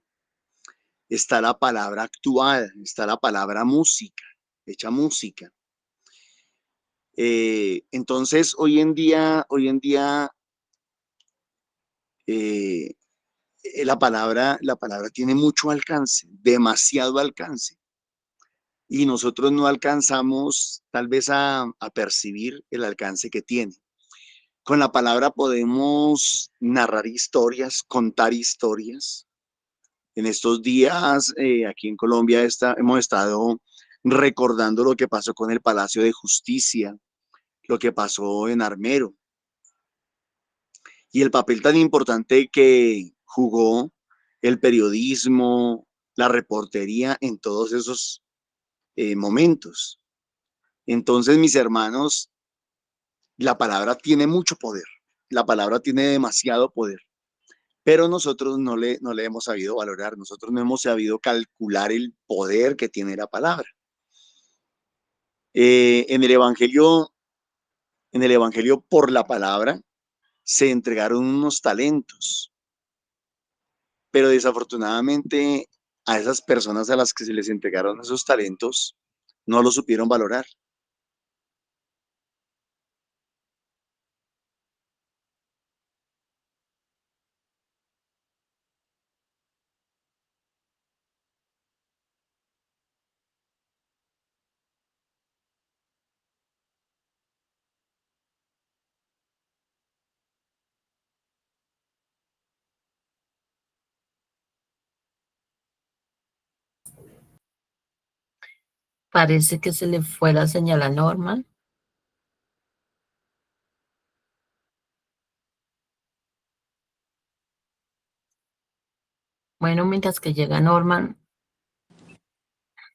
está la palabra actuada, está la palabra música, hecha música. Entonces, hoy en día la palabra tiene mucho alcance, demasiado alcance. Y nosotros no alcanzamos tal vez a percibir el alcance que tiene. Con la palabra podemos narrar historias, contar historias. En estos días, aquí en Colombia, hemos estado recordando lo que pasó con el Palacio de Justicia, lo que pasó en Armero, y el papel tan importante que jugó el periodismo, la reportería en todos esos momentos. Entonces, mis hermanos, la palabra tiene mucho poder, la palabra tiene demasiado poder, pero nosotros no le hemos sabido valorar, nosotros no hemos sabido calcular el poder que tiene la palabra. En el Evangelio por la palabra se entregaron unos talentos, pero desafortunadamente a esas personas a las que se les entregaron esos talentos no lo supieron valorar. Parece que se le fue la señal a Norman. Bueno, mientras que llega Norman,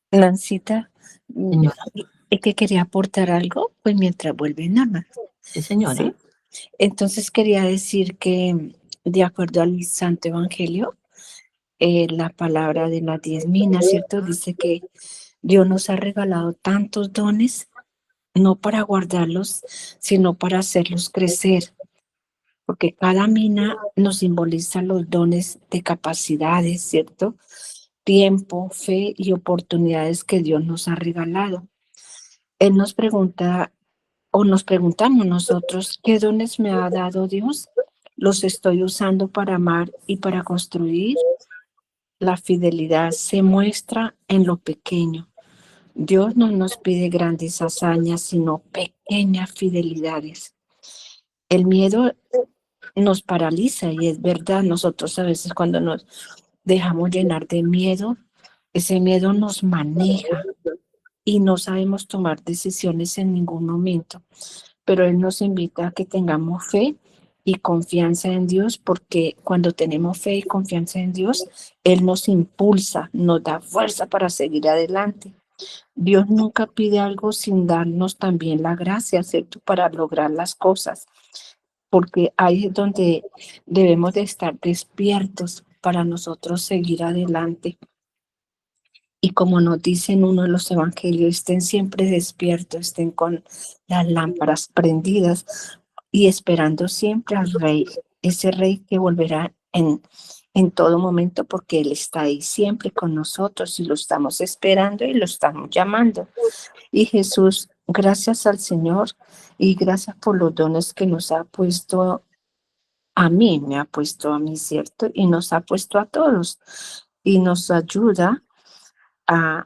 Lancita, señora, ¿es que quería aportar algo? Pues mientras vuelve Norma. sí, señora. Sí. Entonces quería decir que, de acuerdo al Santo Evangelio, la palabra de las 10 minas, ¿cierto? Dice que Dios nos ha regalado tantos dones, no para guardarlos, sino para hacerlos crecer, porque cada mina nos simboliza los dones de capacidades, ¿cierto? Tiempo, fe y oportunidades que Dios nos ha regalado. Él nos pregunta, o nos preguntamos nosotros, ¿qué dones me ha dado Dios? ¿Los estoy usando para amar y para construir? La fidelidad se muestra en lo pequeño. Dios no nos pide grandes hazañas, sino pequeñas fidelidades. El miedo nos paraliza y es verdad, nosotros a veces cuando nos dejamos llenar de miedo, ese miedo nos maneja y no sabemos tomar decisiones en ningún momento. Pero Él nos invita a que tengamos fe y confianza en Dios, porque cuando tenemos fe y confianza en Dios, Él nos impulsa, nos da fuerza para seguir adelante. Dios nunca pide algo sin darnos también la gracia, ¿cierto?, para lograr las cosas, porque ahí es donde debemos de estar despiertos para nosotros seguir adelante. Y como nos dice en uno de los evangelios, estén siempre despiertos, estén con las lámparas prendidas y esperando siempre al Rey, ese Rey que volverá en todo momento, porque Él está ahí siempre con nosotros y lo estamos esperando y lo estamos llamando. Y Jesús, gracias al Señor y gracias por los dones que nos ha puesto a mí, me ha puesto a mí, ¿cierto? Y nos ha puesto a todos y nos ayuda a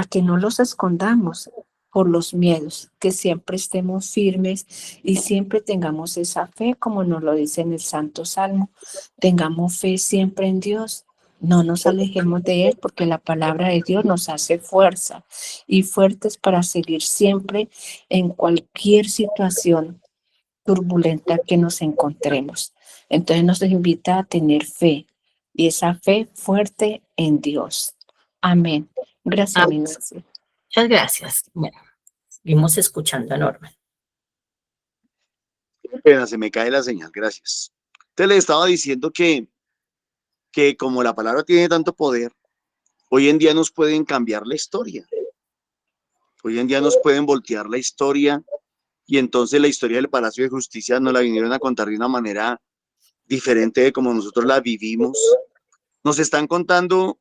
que no los escondamos por los miedos, que siempre estemos firmes y siempre tengamos esa fe, como nos lo dice en el Santo Salmo. Tengamos fe siempre en Dios, no nos alejemos de Él, porque la palabra de Dios nos hace fuerza y fuertes para seguir siempre en cualquier situación turbulenta que nos encontremos. Entonces nos invita a tener fe y esa fe fuerte en Dios. Amén. Gracias, mi Nancy. Muchas gracias. Bueno, seguimos escuchando a Norman. Pena, se me cae la señal, gracias. Entonces le estaba diciendo que como la palabra tiene tanto poder, hoy en día nos pueden cambiar la historia. Hoy en día nos pueden voltear la historia y entonces la historia del Palacio de Justicia nos la vinieron a contar de una manera diferente de como nosotros la vivimos. Nos están contando,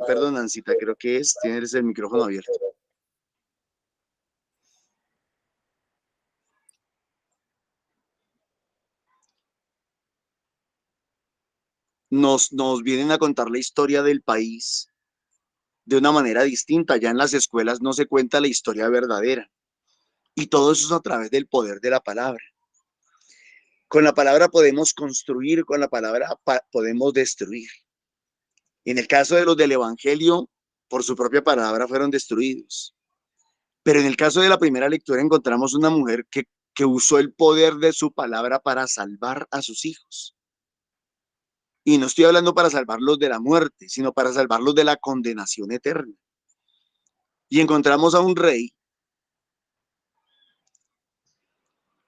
perdón, Ancita, creo que tienes el micrófono abierto. Nos vienen a contar la historia del país de una manera distinta. Ya en las escuelas no se cuenta la historia verdadera. Y todo eso es a través del poder de la palabra. Con la palabra podemos construir, con la palabra podemos destruir. En el caso de los del Evangelio, por su propia palabra fueron destruidos. Pero en el caso de la primera lectura encontramos una mujer que usó el poder de su palabra para salvar a sus hijos. Y no estoy hablando para salvarlos de la muerte, sino para salvarlos de la condenación eterna. Y encontramos a un rey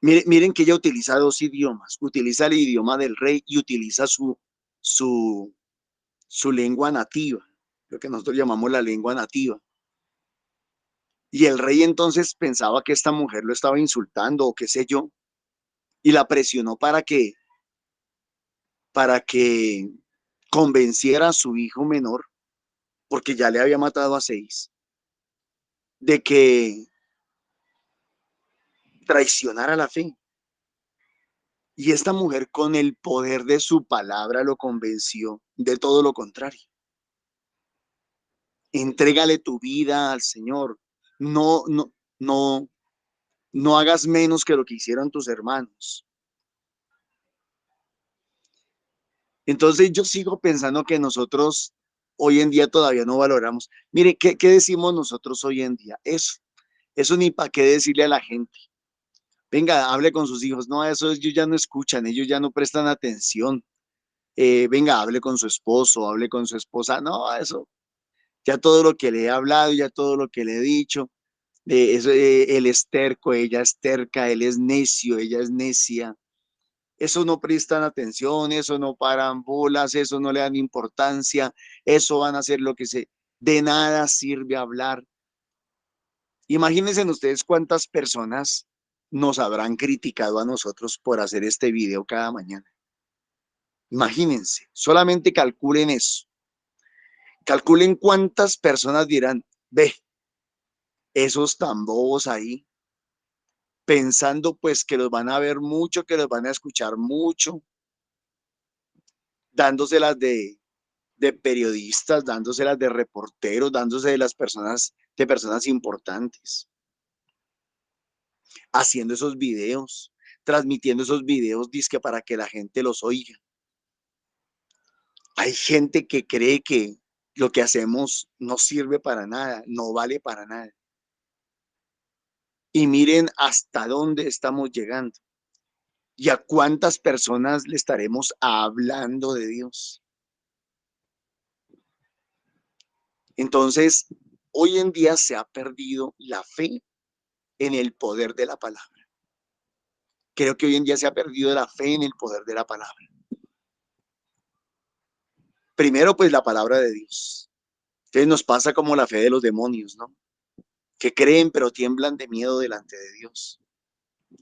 Miren que ella utiliza dos idiomas. Utiliza el idioma del rey y utiliza su lengua nativa, lo que nosotros llamamos la lengua nativa. Y el rey entonces pensaba que esta mujer lo estaba insultando o qué sé yo, y la presionó para que convenciera a su hijo menor, porque ya le había matado a 6, de que traicionara la fe. Y esta mujer con el poder de su palabra lo convenció de todo lo contrario. Entrégale tu vida al Señor. No, no, no, no hagas menos que lo que hicieron tus hermanos. Entonces yo sigo pensando que nosotros hoy en día todavía no valoramos. Mire, ¿qué decimos nosotros hoy en día? Eso ni para qué decirle a la gente. Venga, hable con sus hijos. No, eso ellos ya no escuchan, ellos ya no prestan atención. Venga, hable con su esposo, hable con su esposa. No, eso, ya todo lo que le he hablado, ya todo lo que le he dicho, él es terco, ella es terca, él es necio, ella es necia. Eso no prestan atención, eso no paran bolas, eso no le dan importancia, eso van a hacer lo que se... De nada sirve hablar. Imagínense ustedes cuántas personas nos habrán criticado a nosotros por hacer este video cada mañana. Imagínense, solamente calculen eso. Calculen cuántas personas dirán, ve, esos tan bobos ahí, pensando pues que los van a ver mucho, que los van a escuchar mucho, dándoselas de periodistas, dándoselas de reporteros, dándose de personas importantes, haciendo esos videos, transmitiendo esos videos, dizque para que la gente los oiga. Hay gente que cree que lo que hacemos no sirve para nada, no vale para nada. Y miren hasta dónde estamos llegando y a cuántas personas le estaremos hablando de Dios. Entonces, hoy en día se ha perdido la fe en el poder de la palabra. Creo que hoy en día se ha perdido la fe en el poder de la palabra. Primero, pues la palabra de Dios. Entonces nos pasa como la fe de los demonios, ¿no? Que creen pero tiemblan de miedo delante de Dios.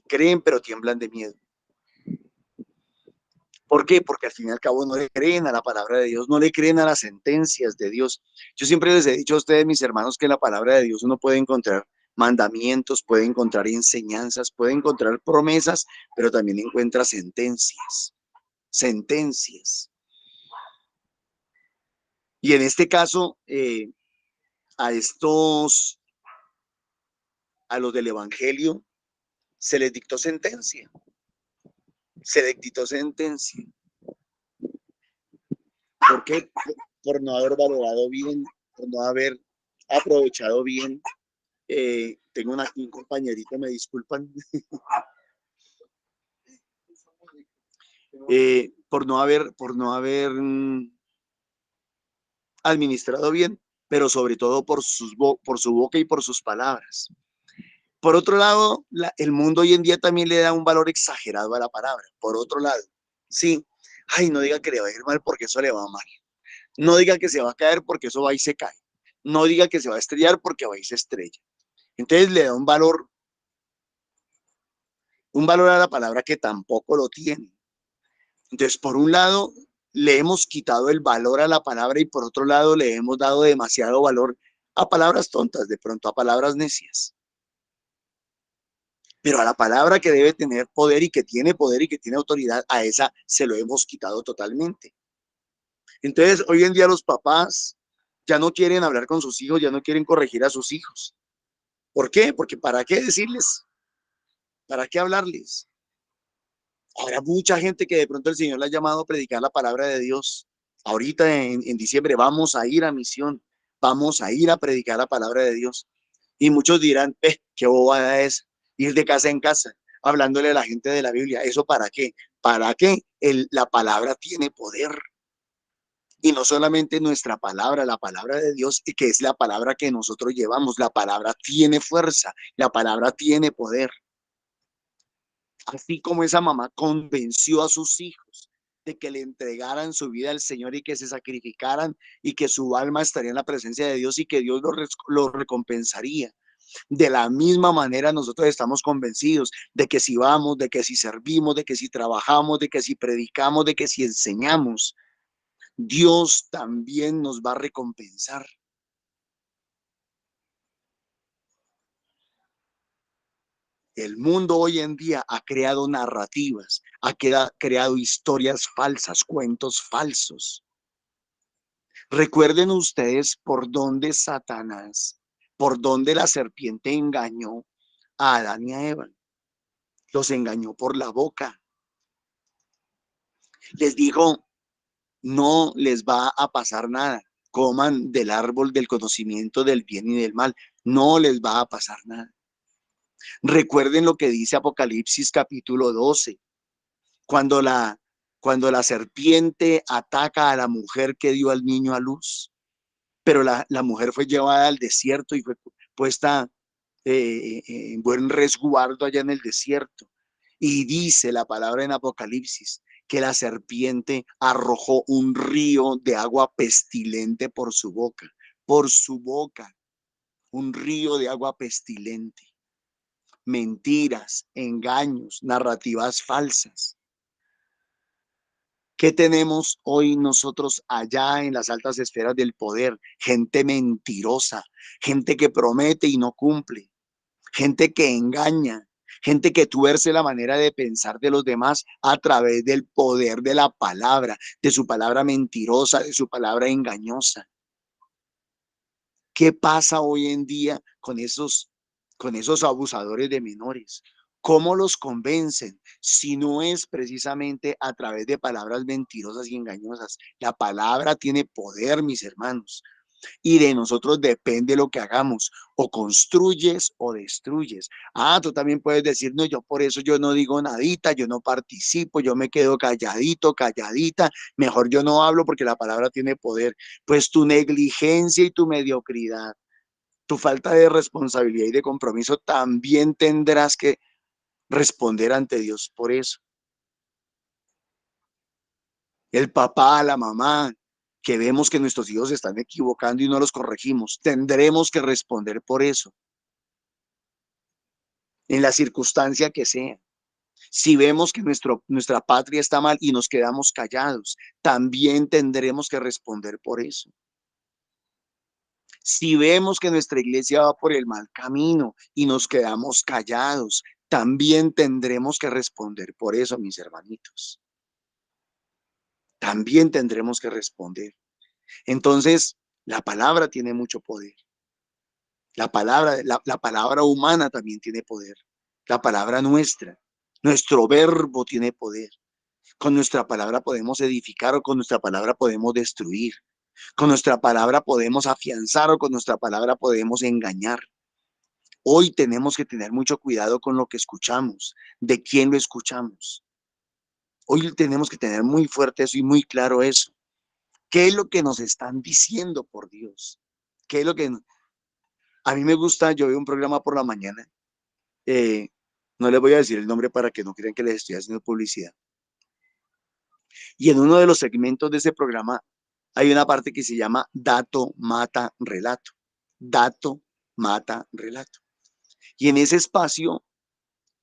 Creen pero tiemblan de miedo. ¿Por qué? Porque al fin y al cabo no le creen a la palabra de Dios, no le creen a las sentencias de Dios. Yo siempre les he dicho a ustedes, mis hermanos, que en la palabra de Dios uno puede encontrar mandamientos, puede encontrar enseñanzas, puede encontrar promesas, pero también encuentra sentencias. Sentencias. Y en este caso, a los del Evangelio, se les dictó sentencia. Se les dictó sentencia. ¿Por qué? Por no haber valorado bien, por no haber aprovechado bien. Tengo un compañerito, me disculpan. Por no haber administrado bien, pero sobre todo por su boca y por sus palabras. Por otro lado, el mundo hoy en día también le da un valor exagerado a la palabra. Por otro lado, sí, ay, no diga que le va a ir mal porque eso le va mal. No diga que se va a caer porque eso va y se cae. No diga que se va a estrellar porque va y se estrella. Entonces le da un valor a la palabra que tampoco lo tiene. Entonces, por un lado, le hemos quitado el valor a la palabra y por otro lado le hemos dado demasiado valor a palabras tontas, de pronto a palabras necias. Pero a la palabra que debe tener poder y que tiene autoridad, a esa se lo hemos quitado totalmente. Entonces, hoy en día los papás ya no quieren hablar con sus hijos, ya no quieren corregir a sus hijos. ¿Por qué? Porque ¿para qué decirles? ¿Para qué hablarles? Habrá mucha gente que de pronto el Señor le ha llamado a predicar la palabra de Dios. Ahorita en diciembre vamos a ir a misión, vamos a ir a predicar la palabra de Dios. Y muchos dirán, qué bobada es ir de casa en casa, hablándole a la gente de la Biblia. ¿Eso para qué? ¿Para qué? La palabra tiene poder. Y no solamente nuestra palabra, la palabra de Dios, que es la palabra que nosotros llevamos. La palabra tiene fuerza, la palabra tiene poder. Así como esa mamá convenció a sus hijos de que le entregaran su vida al Señor y que se sacrificaran y que su alma estaría en la presencia de Dios y que Dios lo recompensaría. De la misma manera nosotros estamos convencidos de que si vamos, de que si servimos, de que si trabajamos, de que si predicamos, de que si enseñamos, Dios también nos va a recompensar. El mundo hoy en día ha creado narrativas, ha creado historias falsas, cuentos falsos. Recuerden ustedes por dónde Satanás, por dónde la serpiente engañó a Adán y a Eva. Los engañó por la boca. Les dijo, no les va a pasar nada. Coman del árbol del conocimiento del bien y del mal. No les va a pasar nada. Recuerden lo que dice Apocalipsis capítulo 12, cuando la serpiente ataca a la mujer que dio al niño a luz, pero la mujer fue llevada al desierto y fue puesta en buen resguardo allá en el desierto. Y dice la palabra en Apocalipsis que la serpiente arrojó un río de agua pestilente por su boca, un río de agua pestilente. Mentiras, engaños, narrativas falsas. ¿Qué tenemos hoy nosotros allá en las altas esferas del poder? Gente mentirosa, gente que promete y no cumple, gente que engaña, gente que tuerce la manera de pensar de los demás a través del poder de la palabra, de su palabra mentirosa, de su palabra engañosa. ¿Qué pasa hoy en día con esos abusadores de menores? ¿Cómo los convencen si no es precisamente a través de palabras mentirosas y engañosas? La palabra tiene poder, mis hermanos, y de nosotros depende lo que hagamos, o construyes o destruyes. Tú también puedes decir, no, yo por eso yo no digo nadita, yo no participo, yo me quedo calladito, calladita, mejor yo no hablo porque la palabra tiene poder. Pues tu negligencia y tu mediocridad, tu falta de responsabilidad y de compromiso, también tendrás que responder ante Dios por eso. El papá, la mamá, que vemos que nuestros hijos se están equivocando y no los corregimos, tendremos que responder por eso, en la circunstancia que sea. Si vemos que nuestra patria está mal y nos quedamos callados, también tendremos que responder por eso. Si vemos que nuestra iglesia va por el mal camino y nos quedamos callados, también tendremos que responder por eso, mis hermanitos. También tendremos que responder. Entonces, la palabra tiene mucho poder. La palabra humana también tiene poder. La palabra nuestra, nuestro verbo tiene poder. Con nuestra palabra podemos edificar o con nuestra palabra podemos destruir. Con nuestra palabra podemos afianzar o con nuestra palabra podemos engañar. Hoy tenemos que tener mucho cuidado con lo que escuchamos, de quién lo escuchamos. Hoy tenemos que tener muy fuerte eso y muy claro eso. ¿Qué es lo que nos están diciendo, por Dios? ¿Qué es lo que a mí me gusta? Yo veo un programa por la mañana. No les voy a decir el nombre para que no crean que les estoy haciendo publicidad. Y en uno de los segmentos de ese programa hay una parte que se llama Dato Mata Relato. Dato Mata Relato. Y en ese espacio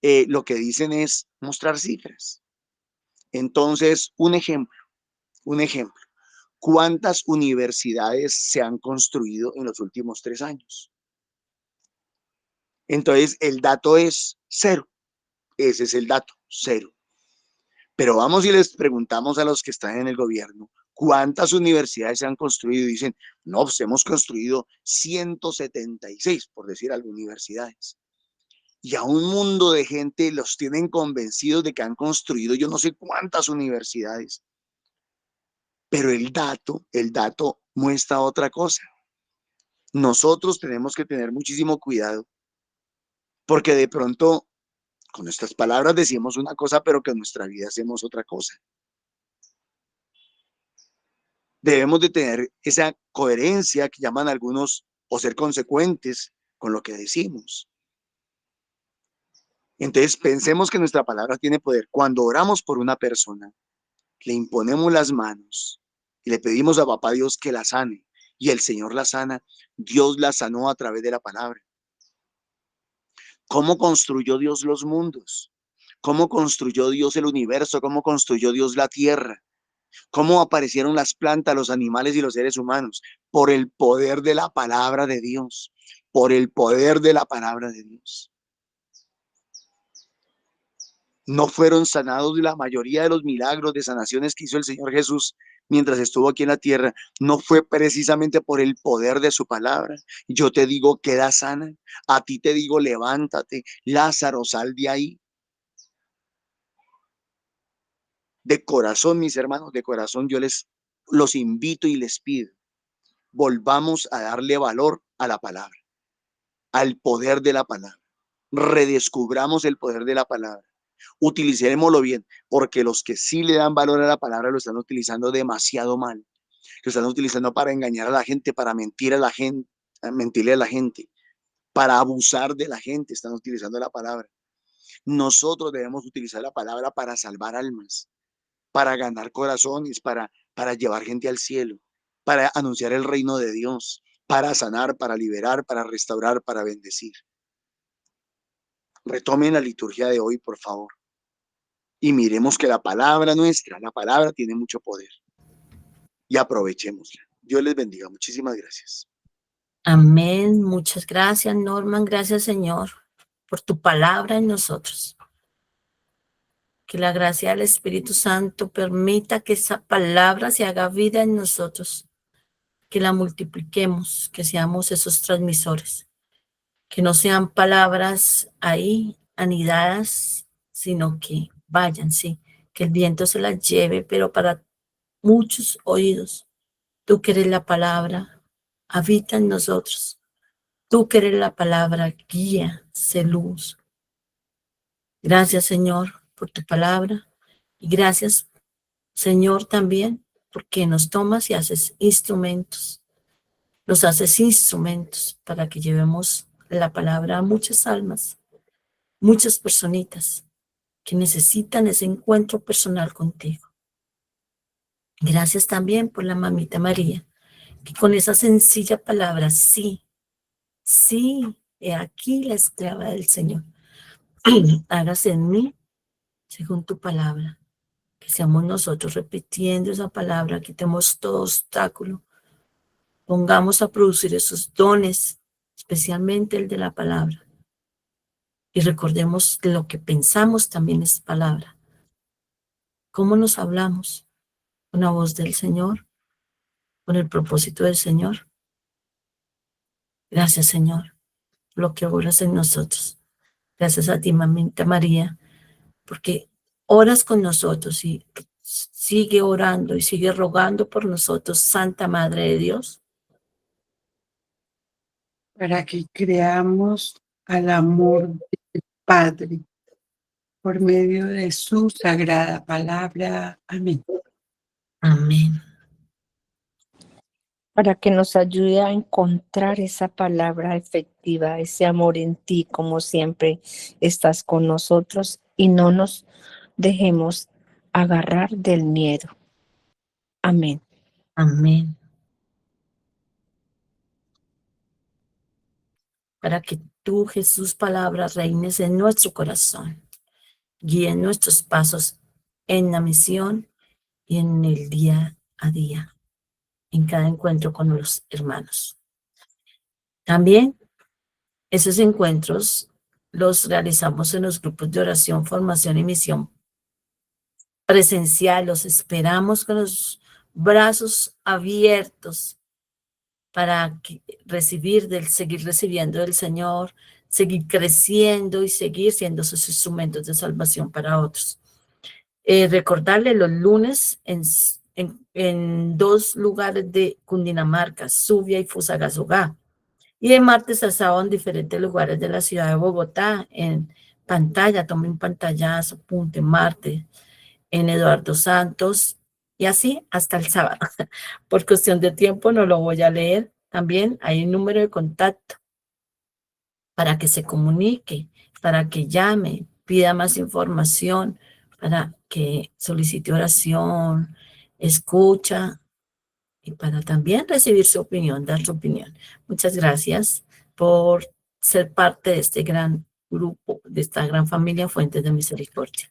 lo que dicen es mostrar cifras. Entonces, un ejemplo. ¿Cuántas universidades se han construido en los últimos 3 años? Entonces, el dato es 0. Ese es el dato, 0. Pero vamos y les preguntamos a los que están en el gobierno, ¿cuántas universidades se han construido? Y dicen, no, pues hemos construido 176, por decir algo, universidades. Y a un mundo de gente los tienen convencidos de que han construido yo no sé cuántas universidades. Pero el dato muestra otra cosa. Nosotros tenemos que tener muchísimo cuidado, porque de pronto con nuestras palabras decimos una cosa, pero que en nuestra vida hacemos otra cosa. Debemos de tener esa coherencia que llaman algunos, o ser consecuentes con lo que decimos. Entonces pensemos que nuestra palabra tiene poder. Cuando oramos por una persona, le imponemos las manos y le pedimos a Papá Dios que la sane, y el Señor la sana. Dios la sanó a través de la palabra. ¿Cómo construyó Dios los mundos? ¿Cómo construyó Dios el universo? ¿Cómo construyó Dios la tierra? ¿Cómo aparecieron las plantas, los animales y los seres humanos? Por el poder de la palabra de Dios. Por el poder de la palabra de Dios. No fueron sanados la mayoría de los milagros de sanaciones que hizo el Señor Jesús mientras estuvo aquí en la tierra. No fue precisamente por el poder de su palabra. Yo te digo, queda sana. A ti te digo, levántate. Lázaro, sal de ahí. De corazón, mis hermanos, de corazón, yo los invito y les pido, volvamos a darle valor a la palabra, al poder de la palabra. Redescubramos el poder de la palabra. Utilicémoslo bien, porque los que sí le dan valor a la palabra lo están utilizando demasiado mal. Lo están utilizando para engañar a la gente, para mentir a la gente, mentirle a la gente, para abusar de la gente. Están utilizando la palabra. Nosotros debemos utilizar la palabra para salvar almas, para ganar corazones, para llevar gente al cielo, para anunciar el reino de Dios, para sanar, para liberar, para restaurar, para bendecir. Retomen la liturgia de hoy, por favor, y miremos que la palabra nuestra, la palabra tiene mucho poder, y aprovechémosla. Dios les bendiga. Muchísimas gracias. Amén. Muchas gracias, Norman. Gracias, Señor, por tu palabra en nosotros. Que la gracia del Espíritu Santo permita que esa palabra se haga vida en nosotros, que la multipliquemos, que seamos esos transmisores, que no sean palabras ahí anidadas, sino que vayan, sí, que el viento se las lleve, pero para muchos oídos. Tú que eres la palabra, habita en nosotros. Tú que eres la palabra, guía, sé luz. Gracias, Señor, por tu palabra. Y gracias, Señor, también porque nos tomas y haces instrumentos. Nos haces instrumentos para que llevemos la palabra a muchas almas, muchas personitas que necesitan ese encuentro personal contigo. Gracias también por la mamita María, que con esa sencilla palabra, sí, sí, he aquí la esclava del Señor. Hágase en mí según tu palabra. Que seamos nosotros repitiendo esa palabra, quitemos todo obstáculo. Pongamos a producir esos dones, especialmente el de la palabra. Y recordemos que lo que pensamos también es palabra. ¿Cómo nos hablamos? Con la voz del Señor, con el propósito del Señor. Gracias, Señor, por lo que obras en nosotros. Gracias a ti, mamita María, porque oras con nosotros y sigue orando y sigue rogando por nosotros, Santa Madre de Dios. Para que creamos al amor del Padre por medio de su sagrada palabra. Amén. Amén. Para que nos ayude a encontrar esa palabra efectiva, ese amor en ti, como siempre estás con nosotros, y no nos dejemos agarrar del miedo. Amén. Amén. Para que tú, Jesús, palabra, reines en nuestro corazón, guíe nuestros pasos en la misión y en el día a día, en cada encuentro con los hermanos. También esos encuentros los realizamos en los grupos de oración, formación y misión presencial. Los esperamos con los brazos abiertos para seguir recibiendo del Señor, seguir creciendo y seguir siendo sus instrumentos de salvación para otros. Recordarle los lunes en 2 lugares de Cundinamarca, Subia y Fusagasugá, y de martes a sábado en diferentes lugares de la ciudad de Bogotá, en pantalla, tome un pantallazo, apunte, martes, en Eduardo Santos, y así hasta el sábado. Por cuestión de tiempo no lo voy a leer. También hay un número de contacto para que se comunique, para que llame, pida más información, para que solicite oración, escucha y para también recibir su opinión, dar su opinión. Muchas gracias por ser parte de este gran grupo, de esta gran familia Fuentes de Misericordia.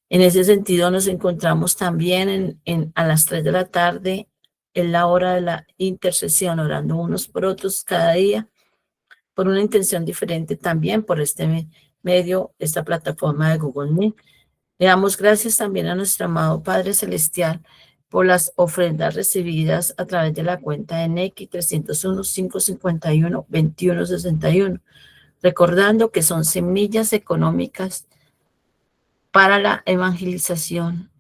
En ese sentido nos encontramos también a las 3 de la tarde, en la hora de la intercesión, orando unos por otros cada día, por una intención diferente también por este medio, esta plataforma de Google Meet. Le damos gracias también a nuestro amado Padre Celestial por las ofrendas recibidas a través de la cuenta de Nequi 301-551-2161, recordando que son semillas económicas para la evangelización,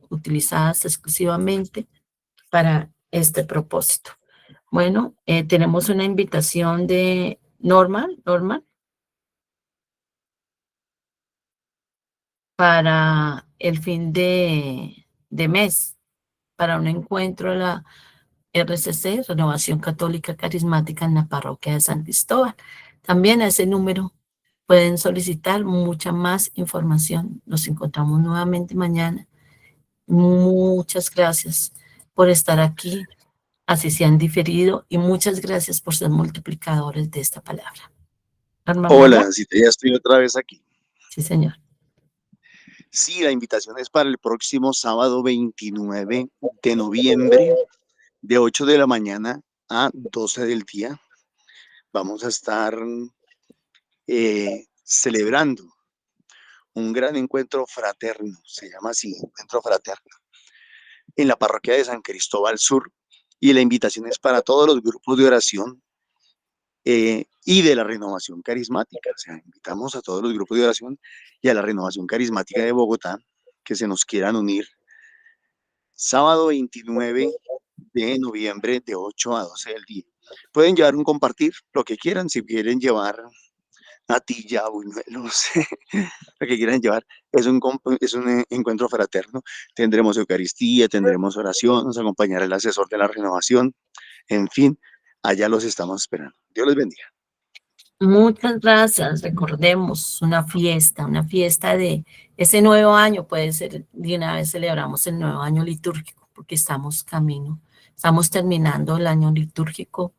utilizadas exclusivamente para este propósito. Bueno, tenemos una invitación de Norma, para el fin de mes, para un encuentro de la RCC, Renovación Católica Carismática en la parroquia de San Cristóbal. También a ese número pueden solicitar mucha más información. Nos encontramos nuevamente mañana. Muchas gracias por estar aquí, así se han diferido, y muchas gracias por ser multiplicadores de esta palabra. Hola, sí, ya estoy otra vez aquí. Sí, señor. Sí, la invitación es para el próximo sábado 29 de noviembre, de 8 de la mañana a 12 del día. Vamos a estar celebrando un gran encuentro fraterno, se llama así, encuentro fraterno, en la parroquia de San Cristóbal Sur, y la invitación es para todos los grupos de oración y de la Renovación Carismática. O sea, invitamos a todos los grupos de oración y a la Renovación Carismática de Bogotá que se nos quieran unir. Sábado 29 de noviembre, de 8 a 12 del día. Pueden llevar un compartir, lo que quieran, si quieren llevar natilla, buñuelos, lo que quieran llevar. Es un encuentro fraterno. Tendremos Eucaristía, tendremos oración, nos acompañará el asesor de la renovación. En fin, allá los estamos esperando. Dios les bendiga. Muchas gracias. Recordemos una fiesta de ese nuevo año. Puede ser, de una vez celebramos el nuevo año litúrgico, porque estamos terminando el año litúrgico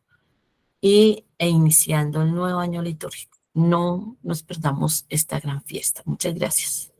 e iniciando el nuevo año litúrgico. No nos perdamos esta gran fiesta. Muchas gracias.